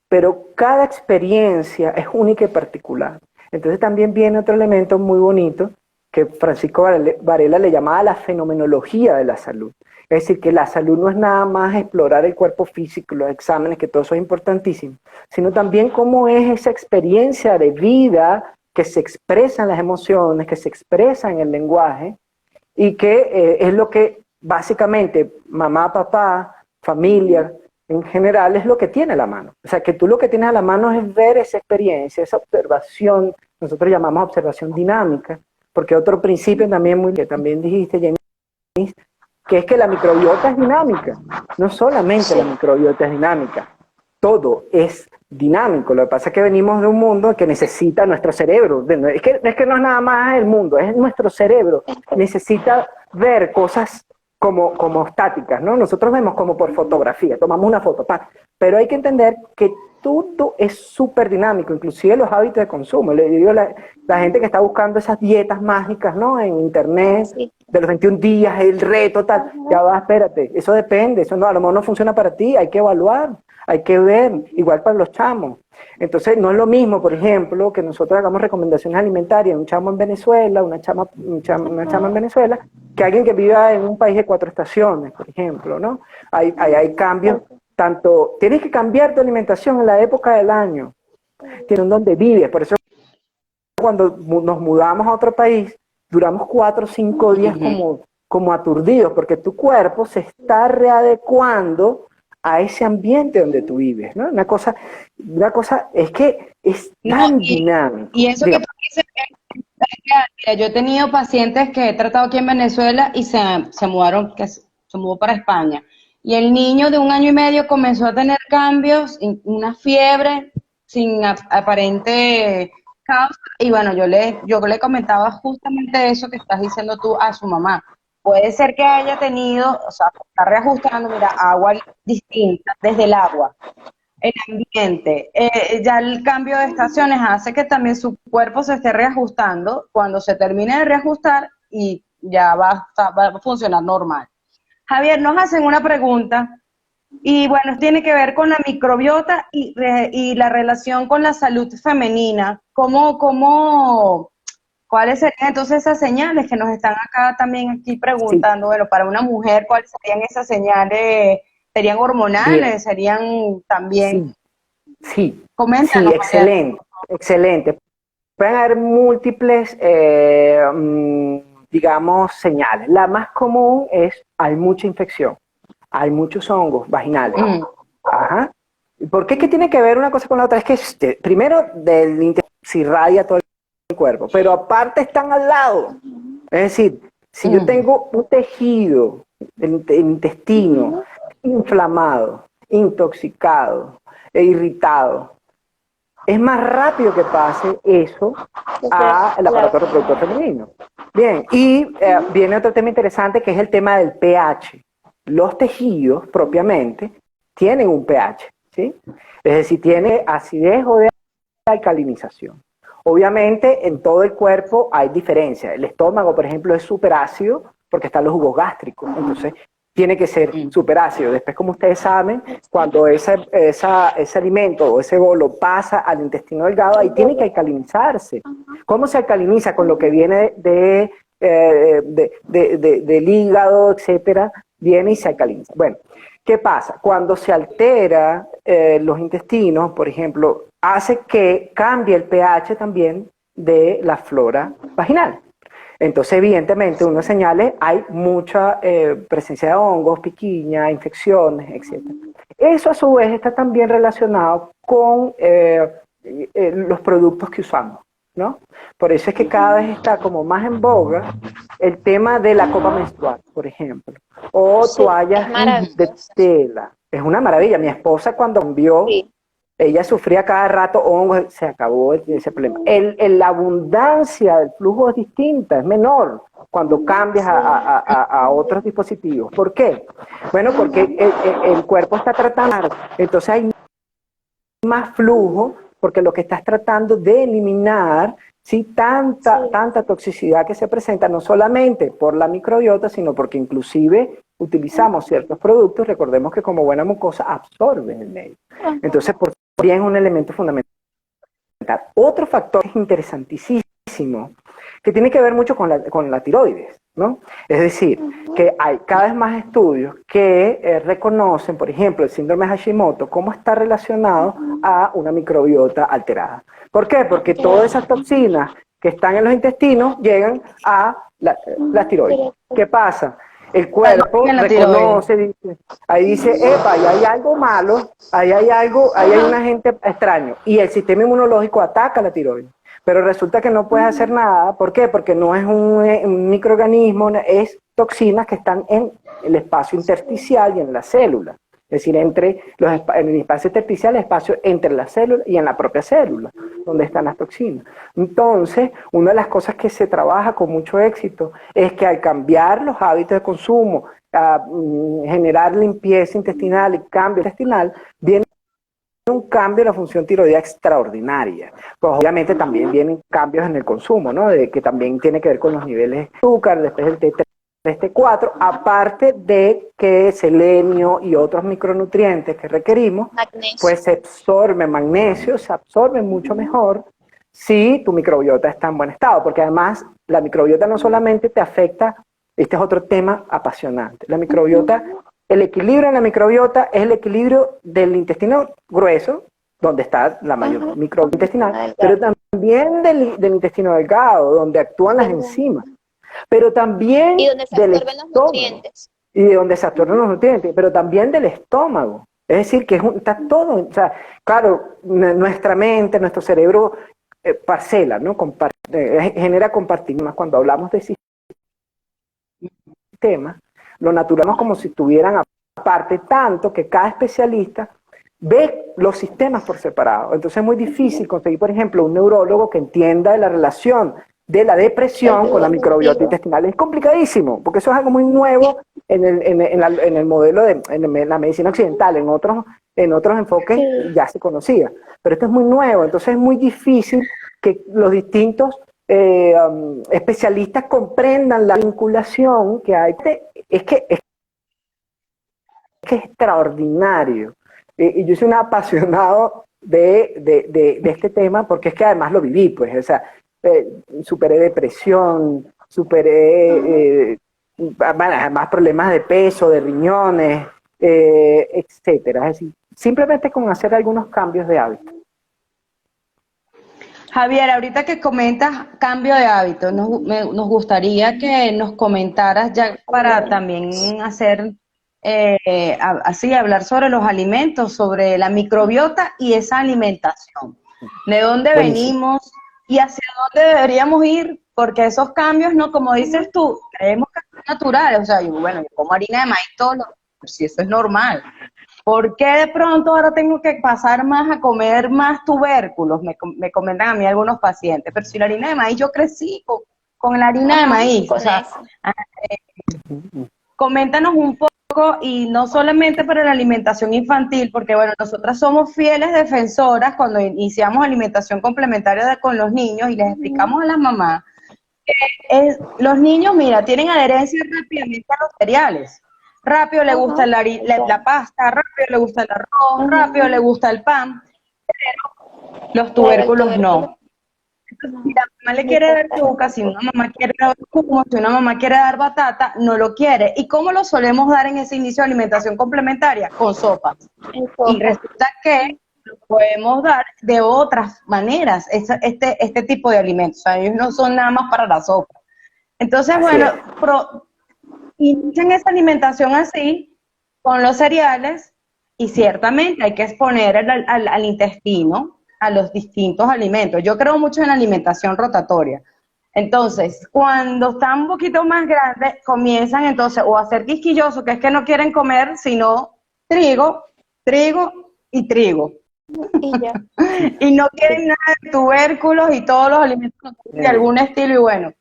pero cada experiencia es única y particular. Entonces también viene otro elemento muy bonito que Francisco Varela le llamaba la fenomenología de la salud. Es decir, que la salud no es nada más explorar el cuerpo físico, los exámenes, que todo eso es importantísimo, sino también cómo es esa experiencia de vida que se expresa en las emociones, que se expresa en el lenguaje, y que es lo que básicamente mamá, papá, familia, en general es lo que tiene a la mano. O sea, que tú lo que tienes a la mano es ver esa experiencia, esa observación, nosotros llamamos observación dinámica, porque otro principio también muy que también dijiste, Jenny, que es que la microbiota es dinámica. No solamente la microbiota es dinámica, todo es dinámico. Lo que pasa es que venimos de un mundo que necesita nuestro cerebro. Es que no es nada más el mundo, es nuestro cerebro. Necesita ver cosas como estáticas, ¿no? Nosotros vemos como por fotografía, tomamos una foto, pero hay que entender que todo es súper dinámico, inclusive los hábitos de consumo. Le digo a la gente que está buscando esas dietas mágicas, ¿no? En internet, de los 21 días, el reto, tal, ya va, espérate, eso depende, eso no, a lo mejor no funciona para ti, hay que evaluar, hay que ver, igual para los chamos. Entonces, no es lo mismo, por ejemplo, que nosotros hagamos recomendaciones alimentarias a un chamo en Venezuela, una chama en Venezuela, que alguien que viva en un país de 4 estaciones, por ejemplo, ¿no? Hay cambios, tanto, tienes que cambiar tu alimentación en la época del año, en donde vives. Por eso, cuando nos mudamos a otro país, duramos 4 o 5 días como aturdidos, porque tu cuerpo se está readecuando a ese ambiente donde tú vives, ¿no? Una cosa es que es tan dinámico. Y eso que dice, yo he tenido pacientes que he tratado aquí en Venezuela y se mudaron, que se mudó para España. Y el niño de 1 año y medio comenzó a tener cambios, una fiebre sin aparente causa. Y bueno, yo le comentaba justamente eso que estás diciendo tú a su mamá. Puede ser que haya tenido, o sea, está reajustando, mira, agua distinta, desde el agua, el ambiente. Ya el cambio de estaciones hace que también su cuerpo se esté reajustando. Cuando se termine de reajustar, y ya va a funcionar normal. Javier, nos hacen una pregunta, y bueno, tiene que ver con la microbiota y la relación con la salud femenina. ¿Cuáles serían entonces esas señales que nos están acá también aquí preguntando? Sí. Bueno, para una mujer, ¿cuáles serían esas señales? ¿Serían hormonales? Bien. ¿Serían también? Sí. Coméntanos. Sí, excelente. Pueden haber múltiples, digamos, señales. La más común es, hay mucha infección, hay muchos hongos vaginales. Ajá. ¿Por qué? ¿Qué tiene que ver una cosa con la otra? Es que, primero, del intestino se irradia todo el cuerpo, pero aparte están al lado. Es decir, si yo tengo un tejido, el intestino, inflamado, intoxicado e irritado, es más rápido que pase eso al aparato reproductor femenino. Bien, y viene otro tema interesante que es el tema del pH. Los tejidos, propiamente, tienen un pH, ¿sí? Es decir, tiene acidez o de alcalinización. Obviamente, en todo el cuerpo hay diferencia. El estómago, por ejemplo, es superácido porque están los jugos gástricos. Entonces, tiene que ser superácido. Después, como ustedes saben, cuando ese alimento o ese bolo pasa al intestino delgado, ahí tiene que alcalinizarse. ¿Cómo se alcaliniza? Con lo que viene del hígado, etcétera, viene y se alcaliniza. Bueno, ¿qué pasa? Cuando se altera los intestinos, por ejemplo, hace que cambie el pH también de la flora vaginal. Entonces, evidentemente, unas señales, hay mucha presencia de hongos, piquiña, infecciones, etc. Eso, a su vez, está también relacionado con los productos que usamos, ¿no? Por eso es que cada vez está como más en boga el tema de la copa menstrual, por ejemplo, o toallas de tela. Es una maravilla. Mi esposa, cuando envió, ella sufría cada rato hongos, se acabó ese problema. La abundancia del flujo es distinta, es menor cuando cambias a otros dispositivos. ¿Por qué? Bueno, porque el cuerpo está tratando, entonces hay más flujo, porque lo que estás tratando de eliminar, ¿sí? Tanta toxicidad que se presenta, no solamente por la microbiota, sino porque inclusive utilizamos ciertos productos, recordemos que como buena mucosa absorben el medio. Entonces, por bien es un elemento fundamental. Otro factor interesantísimo, que tiene que ver mucho con la tiroides, ¿no? Es decir, que hay cada vez más estudios que reconocen, por ejemplo, el síndrome de Hashimoto, cómo está relacionado a una microbiota alterada. ¿Por qué? Porque todas esas toxinas que están en los intestinos llegan a la tiroides. ¿Qué pasa? el cuerpo reconoce, dice, ahí dice, epa, ahí hay algo malo, ahí hay algo, ahí hay un agente extraño, y el sistema inmunológico ataca la tiroides. Pero resulta que no puedes hacer nada. ¿Por qué? Porque no es un microorganismo, es toxinas que están en el espacio intersticial y en la célula. Es decir, en el espacio intersticial, el espacio entre las células y en la propia célula, donde están las toxinas. Entonces, una de las cosas que se trabaja con mucho éxito es que al cambiar los hábitos de consumo, a generar limpieza intestinal y cambio intestinal, viene un cambio en la función tiroidea extraordinaria. Pues obviamente también vienen cambios en el consumo, ¿no? Que también tiene que ver con los niveles de azúcar, después del T3, T4, aparte de que selenio y otros micronutrientes que requerimos, magnesio. Pues se absorbe magnesio, se absorbe mucho mejor si tu microbiota está en buen estado, porque además la microbiota no solamente te afecta, este es otro tema apasionante, la microbiota... El equilibrio en la microbiota es el equilibrio del intestino grueso, donde está la mayor microbiota intestinal, pero también del intestino delgado, donde actúan las enzimas, pero también y donde se absorben los nutrientes. Y de donde se absorben los nutrientes, pero también del estómago. Es decir, que está todo, o sea, claro, nuestra mente, nuestro cerebro parcela, ¿no? Genera compartimentos. Cuando hablamos de sistemas, lo naturalemos como si estuvieran aparte, tanto que cada especialista ve los sistemas por separado. Entonces es muy difícil conseguir, por ejemplo, un neurólogo que entienda de la relación de la depresión con la microbiota intestinal. Es complicadísimo, porque eso es algo muy nuevo en el modelo en la medicina occidental. En otros enfoques ya se conocía, pero esto es muy nuevo, entonces es muy difícil que los distintos especialistas comprendan la vinculación que hay. Es que es extraordinario. Y yo soy un apasionado de este tema porque es que además lo viví, pues, o sea, superé depresión, además problemas de peso, de riñones, etcétera. Es decir, simplemente con hacer algunos cambios de hábito. Javier, ahorita que comentas cambio de hábito, nos gustaría que nos comentaras ya para también hacer hablar sobre los alimentos, sobre la microbiota y esa alimentación. ¿De dónde venimos y hacia dónde deberíamos ir? Porque esos cambios, no, como dices tú, creemos que son naturales. O sea, yo como harina de maíz todos los días, si eso es normal. ¿Por qué de pronto ahora tengo que pasar más a comer más tubérculos? Me comentan a mí algunos pacientes. Pero si la harina de maíz, yo crecí con la harina de maíz. O sea, coméntanos un poco, y no solamente para la alimentación infantil, porque bueno, nosotras somos fieles defensoras cuando iniciamos alimentación complementaria con los niños y les explicamos a las mamás que los niños, mira, tienen adherencia rápidamente a los cereales. Rápido le gusta la pasta, rápido le gusta el arroz, rápido le gusta el pan, pero los tubérculos no. Entonces, si la mamá le quiere dar yuca, si una mamá quiere dar humo, si una mamá quiere dar batata, no lo quiere. ¿Y cómo lo solemos dar en ese inicio de alimentación complementaria? Con sopas. Y resulta que lo podemos dar de otras maneras, este tipo de alimentos. O sea, ellos no son nada más para la sopa. Entonces, inician esa alimentación así, con los cereales, y ciertamente hay que exponer al intestino a los distintos alimentos. Yo creo mucho en la alimentación rotatoria. Entonces, cuando están un poquito más grandes, comienzan entonces o a ser quisquillosos, que es que no quieren comer, sino trigo, trigo y trigo. Y ya. Y no quieren nada de tubérculos y todos los alimentos de algún estilo, y bueno.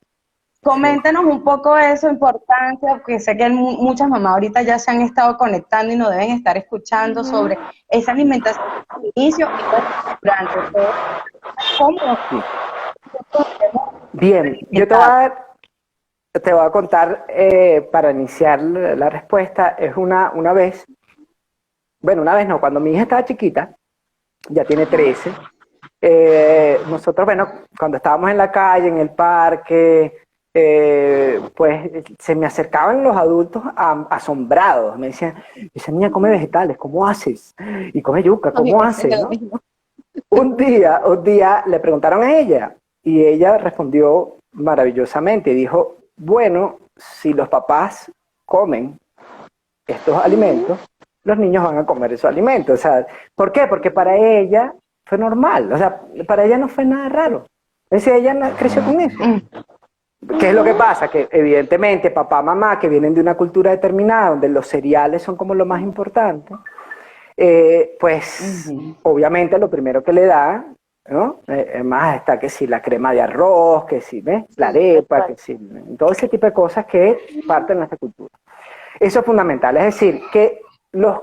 Coméntanos un poco eso, importancia, porque sé que muchas mamás ahorita ya se han estado conectando y nos deben estar escuchando sobre esa alimentación al inicio y durante todo. ¿Cómo? Bien, yo te voy a contar, para iniciar la respuesta, es una vez no, cuando mi hija estaba chiquita, ya tiene 13, nosotros, cuando estábamos en la calle, en el parque, pues se me acercaban los adultos asombrados, me decían, esa niña come vegetales, ¿cómo haces? Y come yuca, ¿cómo haces? ¿No? Un día le preguntaron a ella y ella respondió maravillosamente, dijo, bueno, si los papás comen estos alimentos, los niños van a comer esos alimentos. O sea, ¿por qué? Porque para ella fue normal, o sea, para ella no fue nada raro. Es decir, ella creció con eso. ¿Qué es lo que pasa? Que evidentemente papá, mamá, que vienen de una cultura determinada, donde los cereales son como lo más importante, pues obviamente lo primero que le da, ¿no? Más está que si la crema de arroz, que si, ¿ves? La arepa, que si, todo ese tipo de cosas que parten de nuestra cultura. Eso es fundamental, es decir, que los...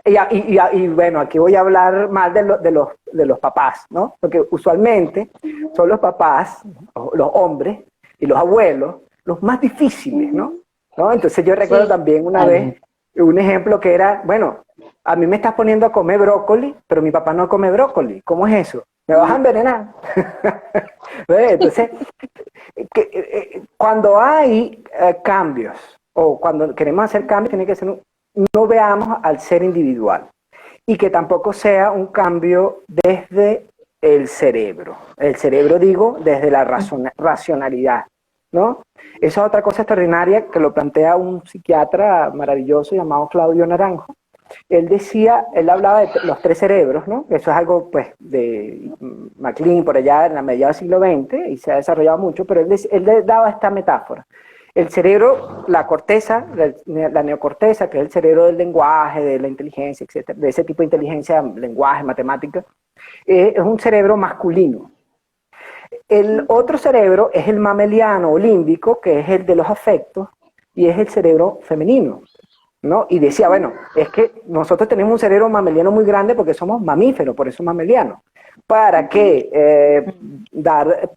Y bueno, aquí voy a hablar más de los papás, ¿no? Porque usualmente son los papás, los hombres y los abuelos, los más difíciles, ¿no? Entonces yo recuerdo también una vez un ejemplo que era, bueno, a mí me estás poniendo a comer brócoli, pero mi papá no come brócoli. ¿Cómo es eso? ¿Me vas a envenenar? Entonces, cuando hay cambios, o cuando queremos hacer cambios, tiene que ser no veamos al ser individual. Y que tampoco sea un cambio desde el cerebro. El cerebro, digo, desde la racionalidad, ¿no? Esa es otra cosa extraordinaria que lo plantea un psiquiatra maravilloso llamado Claudio Naranjo. Él decía, él hablaba de los tres cerebros, ¿no? Eso es algo, pues, de MacLean por allá en la mediados del siglo XX y se ha desarrollado mucho, pero él le daba esta metáfora. El cerebro, la corteza, la neocorteza, que es el cerebro del lenguaje, de la inteligencia, etcétera, de ese tipo de inteligencia, lenguaje, matemática, es un cerebro masculino. El otro cerebro es el mameliano o límbico, que es el de los afectos, y es el cerebro femenino, ¿no? Y decía, bueno, es que nosotros tenemos un cerebro mameliano muy grande porque somos mamíferos, por eso mameliano. ¿Para qué? Dar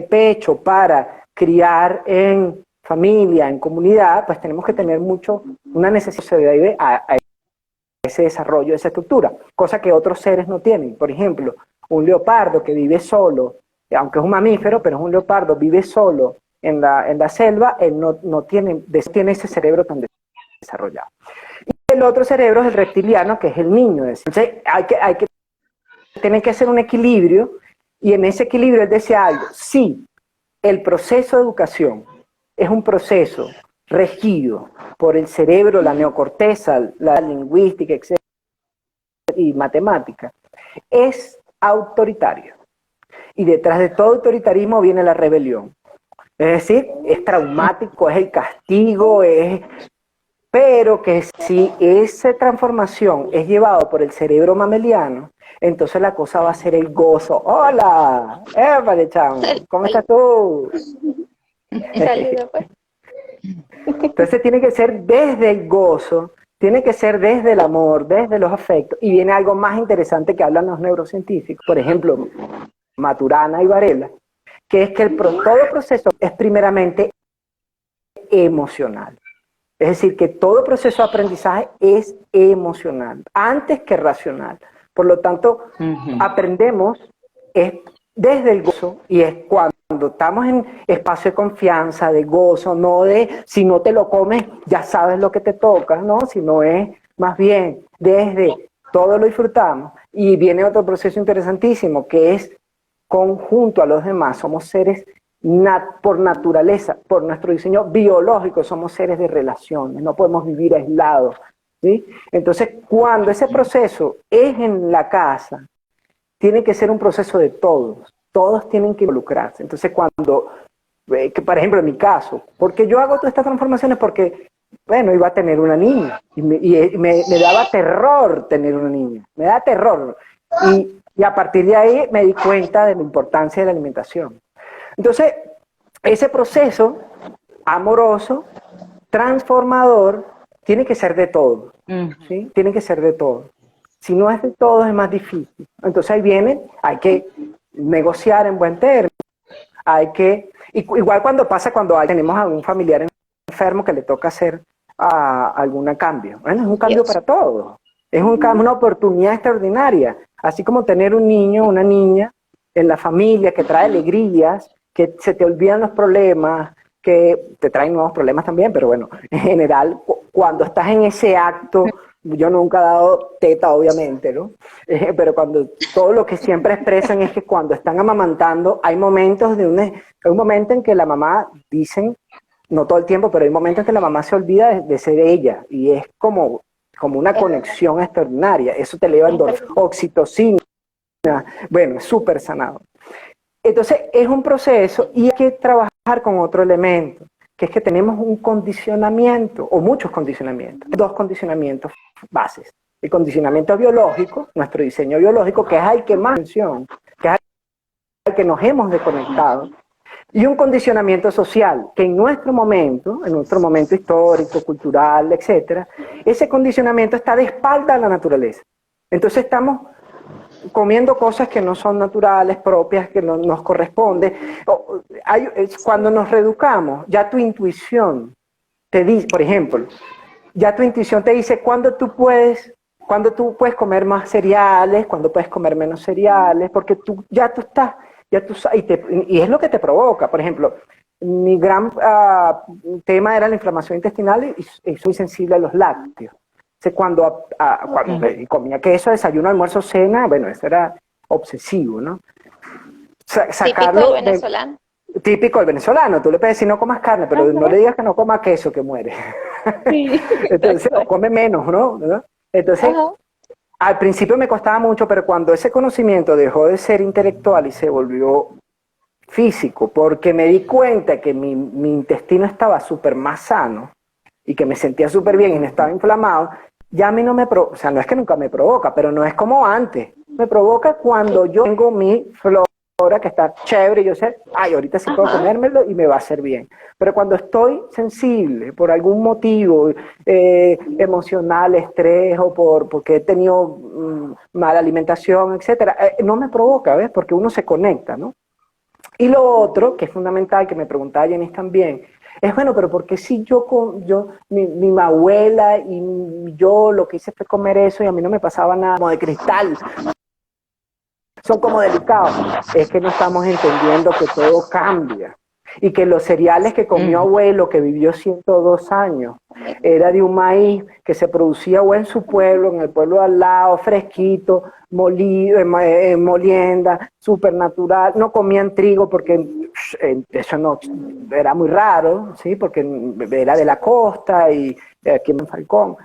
pecho, para criar en familia, en comunidad, pues tenemos que tener una necesidad a ese desarrollo, esa estructura, cosa que otros seres no tienen. Por ejemplo, un leopardo que vive solo, aunque es un mamífero, pero es un leopardo, vive solo en la selva, él no tiene ese cerebro tan desarrollado. Y el otro cerebro es el reptiliano, que es el niño. Entonces tiene que hacer un equilibrio, y en ese equilibrio él decía algo, sí, el proceso de educación es un proceso regido por el cerebro, la neocorteza, la lingüística, etcétera, y matemática, es autoritario. Y detrás de todo autoritarismo viene la rebelión. Es decir, es traumático, es el castigo, pero que si esa transformación es llevada por el cerebro mameliano, entonces la cosa va a ser el gozo. ¡Hola! ¡Épale, chamo! ¿Cómo estás tú? Saludos, pues. Entonces tiene que ser desde el gozo, tiene que ser desde el amor, desde los afectos. Y viene algo más interesante que hablan los neurocientíficos, por ejemplo, Maturana y Varela, que es que todo proceso es primeramente emocional. Es decir, que todo proceso de aprendizaje es emocional, antes que racional. Por lo tanto, aprendemos desde el gozo, y es cuando estamos en espacio de confianza, de gozo, no de si no te lo comes ya sabes lo que te toca, ¿no? Sino es más bien desde todo lo disfrutamos. Y viene otro proceso interesantísimo, que es conjunto a los demás. Somos seres por naturaleza, por nuestro diseño biológico, somos seres de relaciones, no podemos vivir aislados, ¿sí? Entonces, cuando ese proceso es en la casa, tiene que ser un proceso de todos tienen que involucrarse. Entonces, cuando, por ejemplo, en mi caso, porque yo hago todas estas transformaciones porque, bueno, iba a tener una niña, y me daba terror tener una niña, me da terror, y a partir de ahí me di cuenta de la importancia de la alimentación. Entonces, ese proceso amoroso, transformador, tiene que ser de todo, ¿sí? Tiene que ser de todo. Si no es de todo, es más difícil. Entonces ahí hay que negociar en buen término. Igual cuando tenemos a un familiar enfermo que le toca hacer algún cambio. Bueno, es un cambio para todos. Es una oportunidad extraordinaria. Así como tener un niño, una niña en la familia que trae alegrías, que se te olvidan los problemas, que te traen nuevos problemas también, pero bueno, en general, cuando estás en ese acto, yo nunca he dado teta, obviamente, ¿no? Pero todo lo que siempre expresan es que cuando están amamantando, hay un momento en que la mamá dicen no todo el tiempo, pero hay momentos en que la mamá se olvida de ser ella, y es como una conexión extraordinaria. Eso te eleva oxitocina, bueno, es súper sanado. Entonces, es un proceso y hay que trabajar con otro elemento, que es que tenemos un condicionamiento, o muchos condicionamientos, dos condicionamientos bases. El condicionamiento biológico, nuestro diseño biológico, que es al que más atención, que es al que nos hemos desconectado, y un condicionamiento social, que en nuestro momento histórico, cultural, etcétera, ese condicionamiento está de espalda a la naturaleza. Entonces estamos comiendo cosas que no son naturales, propias, que no nos corresponde. Cuando nos reeducamos, ya tu intuición te dice, por ejemplo, ya tu intuición te dice cuándo tú puedes comer más cereales, cuándo puedes comer menos cereales, porque tú estás, y es lo que te provoca. Por ejemplo, mi gran tema era la inflamación intestinal y soy sensible a los lácteos. Cuando comía queso, desayuno, almuerzo, cena, bueno, eso era obsesivo, ¿no? Típico del venezolano. Típico del venezolano. Tú le puedes decir no comas carne, pero no le digas que no coma queso, que muere. Sí. Entonces, o come menos, ¿no? Entonces, al principio me costaba mucho, pero cuando ese conocimiento dejó de ser intelectual y se volvió físico, porque me di cuenta que mi intestino estaba súper más sano y que me sentía súper bien y no estaba inflamado, ya a mí no me provoca, o sea, no es que nunca me provoca, pero no es como antes. Me provoca cuando yo tengo mi flora que está chévere y yo sé, ahorita sí puedo comérmelo y me va a hacer bien. Pero cuando estoy sensible por algún motivo emocional, estrés o porque he tenido mala alimentación, etcétera, no me provoca, ¿ves? Porque uno se conecta, ¿no? Y lo otro, que es fundamental, que me preguntaba Jenny también, es bueno, pero porque si mi abuela y yo lo que hice fue comer eso y a mí no me pasaba nada, como de cristal, son como delicados? Es que no estamos entendiendo que todo cambia y que los cereales que comió abuelo, que vivió 102 años, era de un maíz que se producía o en su pueblo, en el pueblo al lado, fresquito, molido, molienda, súper natural. No comían trigo porque eso no era muy raro, ¿sí? Porque era de la costa y aquí en Falcón.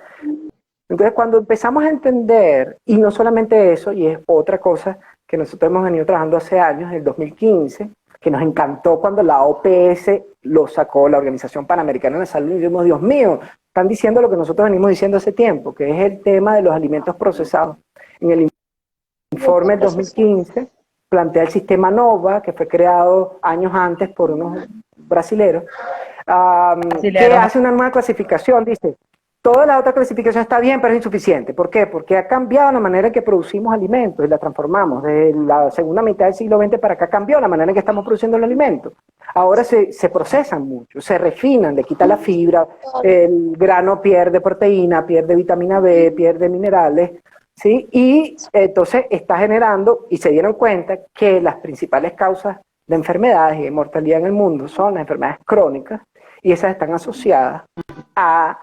Entonces, cuando empezamos a entender, y no solamente eso, y es otra cosa que nosotros hemos venido trabajando hace años, en el 2015, que nos encantó cuando la OPS lo sacó, la Organización Panamericana de la Salud, y dijimos, Dios mío, están diciendo lo que nosotros venimos diciendo hace tiempo, que es el tema de los alimentos procesados. En el informe del 2015 plantea el sistema NOVA, que fue creado años antes por unos brasileros, que hace una nueva clasificación, dice, toda la otra clasificación está bien, pero es insuficiente. ¿Por qué? Porque ha cambiado la manera en que producimos alimentos y la transformamos. Desde la segunda mitad del siglo XX para acá cambió la manera en que estamos produciendo el alimento. Ahora se procesan mucho, se refinan, le quita la fibra, el grano pierde proteína, pierde vitamina B, pierde minerales, ¿sí? Y entonces está generando, y se dieron cuenta que las principales causas de enfermedades y de mortalidad en el mundo son las enfermedades crónicas, y esas están asociadas a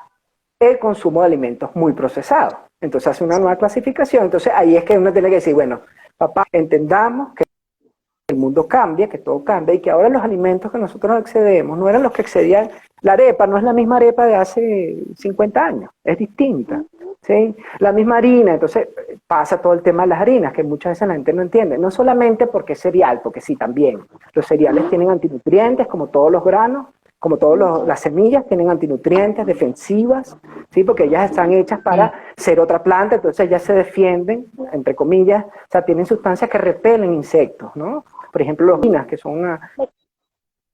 el consumo de alimentos muy procesados. Entonces hace una nueva clasificación. Entonces ahí es que uno tiene que decir, bueno, papá, entendamos que el mundo cambia, que todo cambia, y que ahora los alimentos que nosotros accedemos no eran los que excedían. La arepa no es la misma arepa de hace 50 años, es distinta, ¿sí? La misma harina. Entonces pasa todo el tema de las harinas, que muchas veces la gente no entiende, no solamente porque es cereal, porque sí, también. Los cereales tienen antinutrientes, como todos los granos, como todas las semillas, tienen antinutrientes, defensivas, ¿sí? Porque ellas están hechas para ser otra planta, entonces ellas se defienden, entre comillas, o sea, tienen sustancias que repelen insectos, ¿no? Por ejemplo, los proteínas, que son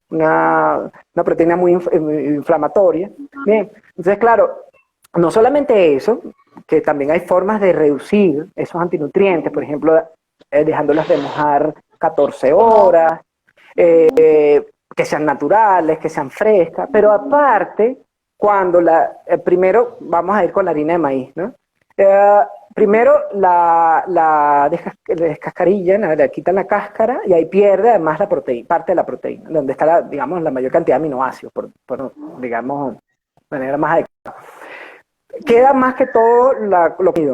una proteína muy inflamatoria. Bien, entonces, claro, no solamente eso, que también hay formas de reducir esos antinutrientes, por ejemplo, dejándolas remojar 14 horas, que sean naturales, que sean frescas, pero aparte, cuando primero vamos a ir con la harina de maíz, ¿no? Primero la descascarillan, le quitan la cáscara y ahí pierde además la proteína, parte de la proteína, donde está digamos, la mayor cantidad de aminoácidos, por digamos, de manera más adecuada. Queda más que todo lo que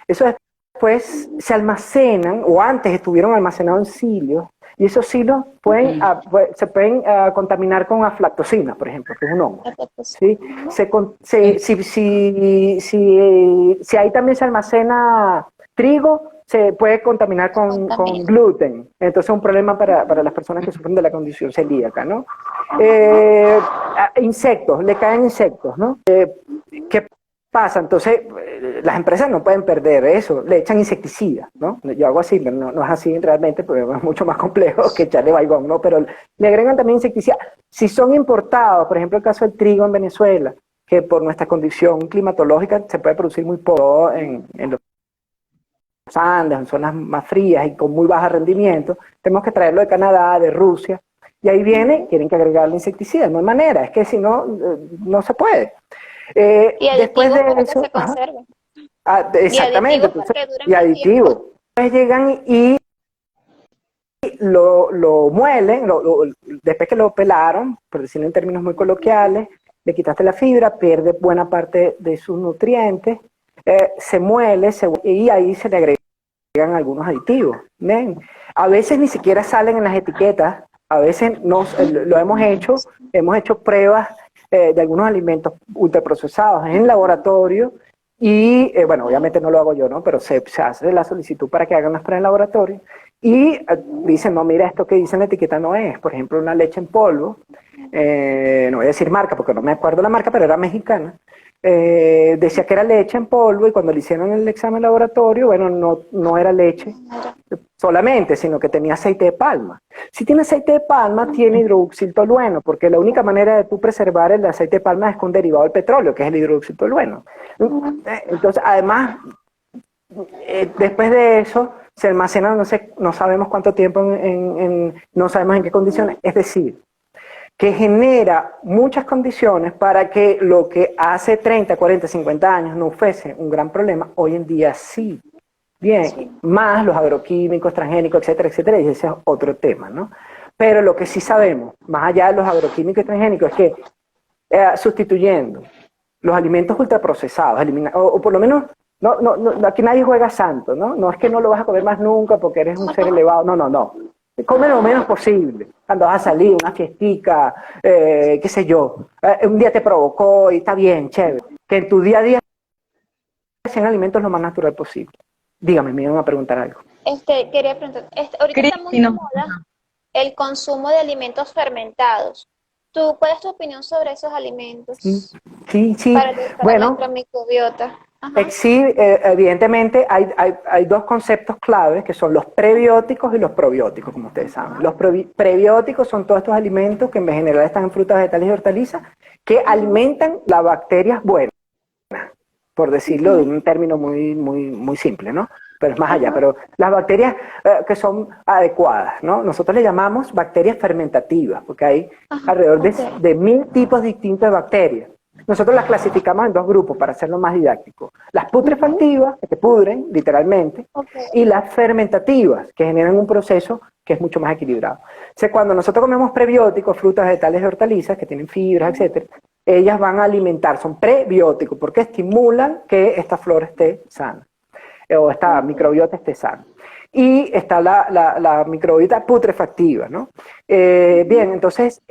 eso después se almacenan, o antes estuvieron almacenados en cilios, Y esos silos pueden, se pueden contaminar con aflatoxina, por ejemplo, que es un hongo. ¿Sí? Si ahí también se almacena trigo, se puede contaminar con gluten. Entonces es un problema para las personas que sufren de la condición celíaca, ¿no? Insectos, le caen insectos, ¿no? ¿Qué pasa? Entonces, las empresas no pueden perder eso, le echan insecticidas, ¿no? Yo hago así, no es así realmente, porque es mucho más complejo que echarle Baygon, ¿no? Pero le agregan también insecticidas. Si son importados, por ejemplo, el caso del trigo en Venezuela, que por nuestra condición climatológica se puede producir muy poco en los Andes, en zonas más frías y con muy bajo rendimiento, tenemos que traerlo de Canadá, de Rusia, y ahí tienen que agregarle insecticidas, no hay manera, es que si no, no se puede. Y después de para eso, que se conserve. exactamente, y aditivos. Entonces llegan y lo muelen, después que lo pelaron, por decirlo en términos muy coloquiales, le quitaste la fibra, pierde buena parte de sus nutrientes, se muele y ahí se le agregan algunos aditivos. ¿Ven? A veces ni siquiera salen en las etiquetas, a veces lo hemos hecho pruebas de algunos alimentos ultraprocesados en laboratorio y, bueno, obviamente no lo hago yo, ¿no? Pero se hace la solicitud para que hagan las pruebas en laboratorio y dicen, no, mira, esto que dice en la etiqueta no es, por ejemplo, una leche en polvo, no voy a decir marca porque no me acuerdo la marca, pero era mexicana, decía que era leche en polvo y cuando le hicieron el examen laboratorio, bueno, no era leche solamente, sino que tenía aceite de palma. Si tiene aceite de palma, tiene hidroxiltolueno, porque la única manera de tú preservar el aceite de palma es con derivado del petróleo, que es el hidroxiltolueno. Entonces, además, después de eso, se almacena, no sabemos cuánto tiempo, no sabemos en qué condiciones, es decir, que genera muchas condiciones para que lo que hace 30, 40, 50 años no fuese un gran problema, hoy en día sí. Bien, más los agroquímicos, transgénicos, etcétera, etcétera, y ese es otro tema, ¿no? Pero lo que sí sabemos, más allá de los agroquímicos y transgénicos, es que sustituyendo los alimentos ultraprocesados, o por lo menos, aquí nadie juega santo, ¿no? No es que no lo vas a comer más nunca porque eres un ser elevado, no. Come lo menos posible. Cuando vas a salir, una fiestica, qué sé yo, un día te provocó y está bien, chévere. Que en tu día a día sean alimentos lo más natural posible. Dígame, me iban a preguntar algo. Quería preguntar, ahorita está muy de moda el consumo de alimentos fermentados. ¿Cuál es tu opinión sobre esos alimentos? Sí. Para nuestra microbiota. Sí, evidentemente hay dos conceptos claves que son los prebióticos y los probióticos, como ustedes saben. Los prebióticos son todos estos alimentos que en general están en frutas, vegetales y hortalizas que alimentan las bacterias buenas, por decirlo de un término muy simple, ¿no? Pero es más allá, pero las bacterias que son adecuadas, ¿no? Nosotros le llamamos bacterias fermentativas, porque hay alrededor de 1000 tipos distintos de bacterias. Nosotros las clasificamos en dos grupos para hacerlo más didáctico. Las putrefactivas, que pudren, literalmente, y las fermentativas, que generan un proceso que es mucho más equilibrado. O sea, cuando nosotros comemos prebióticos, frutas, vegetales y hortalizas, que tienen fibras, etcétera, ellas van a alimentar, son prebióticos, porque estimulan que esta flora esté sana, o esta microbiota esté sana. Y está la microbiota putrefactiva, ¿no? Bien, entonces,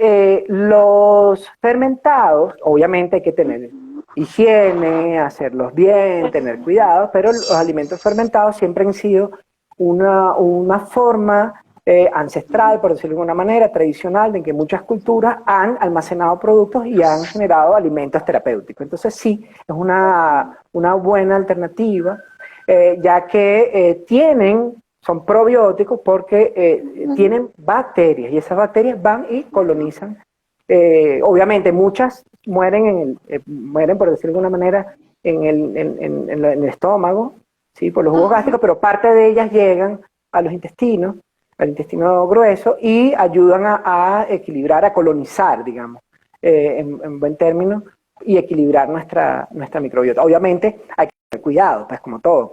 los fermentados, obviamente hay que tener higiene, hacerlos bien, tener cuidado, pero los alimentos fermentados siempre han sido una forma ancestral, por decirlo de alguna manera, tradicional, en que muchas culturas han almacenado productos y han generado alimentos terapéuticos. Entonces sí, es una buena alternativa, ya que son probióticos porque tienen bacterias y esas bacterias van y colonizan. Obviamente muchas mueren, por decirlo de alguna manera, en el estómago, ¿sí? Por los jugos gástricos, pero parte de ellas llegan a los intestinos, al intestino grueso, y ayudan a equilibrar, a colonizar, digamos, en buen término, y equilibrar nuestra microbiota. Obviamente hay que tener cuidado, pues como todo.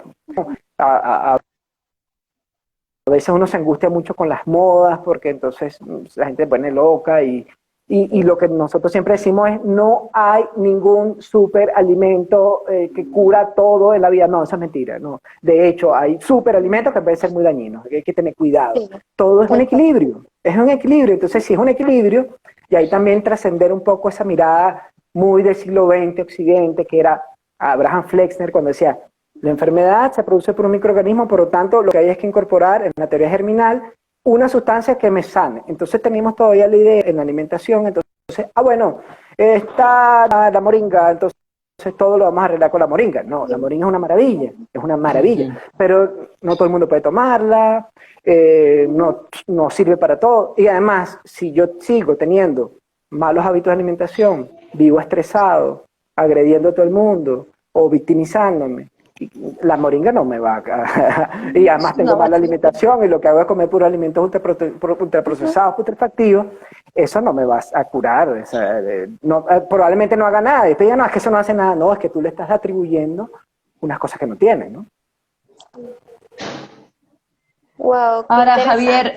A veces uno se angustia mucho con las modas porque entonces la gente se pone loca y Y lo que nosotros siempre decimos es, no hay ningún superalimento que cura todo en la vida. No, eso es mentira. No. De hecho, hay superalimentos que pueden ser muy dañinos. Hay que tener cuidado. Sí. Todo es un equilibrio. Es un equilibrio. Entonces, si es un equilibrio, y ahí también trascender un poco esa mirada muy del siglo XX, occidente, que era Abraham Flexner, cuando decía, la enfermedad se produce por un microorganismo, por lo tanto, lo que hay es que incorporar en la teoría germinal una sustancia que me sane. Entonces tenemos todavía la idea en la alimentación, entonces, bueno, está la moringa, entonces todo lo vamos a arreglar con la moringa. No, la moringa es una maravilla, pero no todo el mundo puede tomarla, no sirve para todo. Y además, si yo sigo teniendo malos hábitos de alimentación, vivo estresado, agrediendo a todo el mundo o victimizándome, la moringa no me va a... y además tengo mala alimentación y lo que hago es comer puros alimentos ultraprocesados, putrefactivos, eso no me va a curar. O sea, probablemente no haga nada. Y te digan, no, es que eso no hace nada. No, es que tú le estás atribuyendo unas cosas que no tienen, ¿no? Wow, ahora, Javier,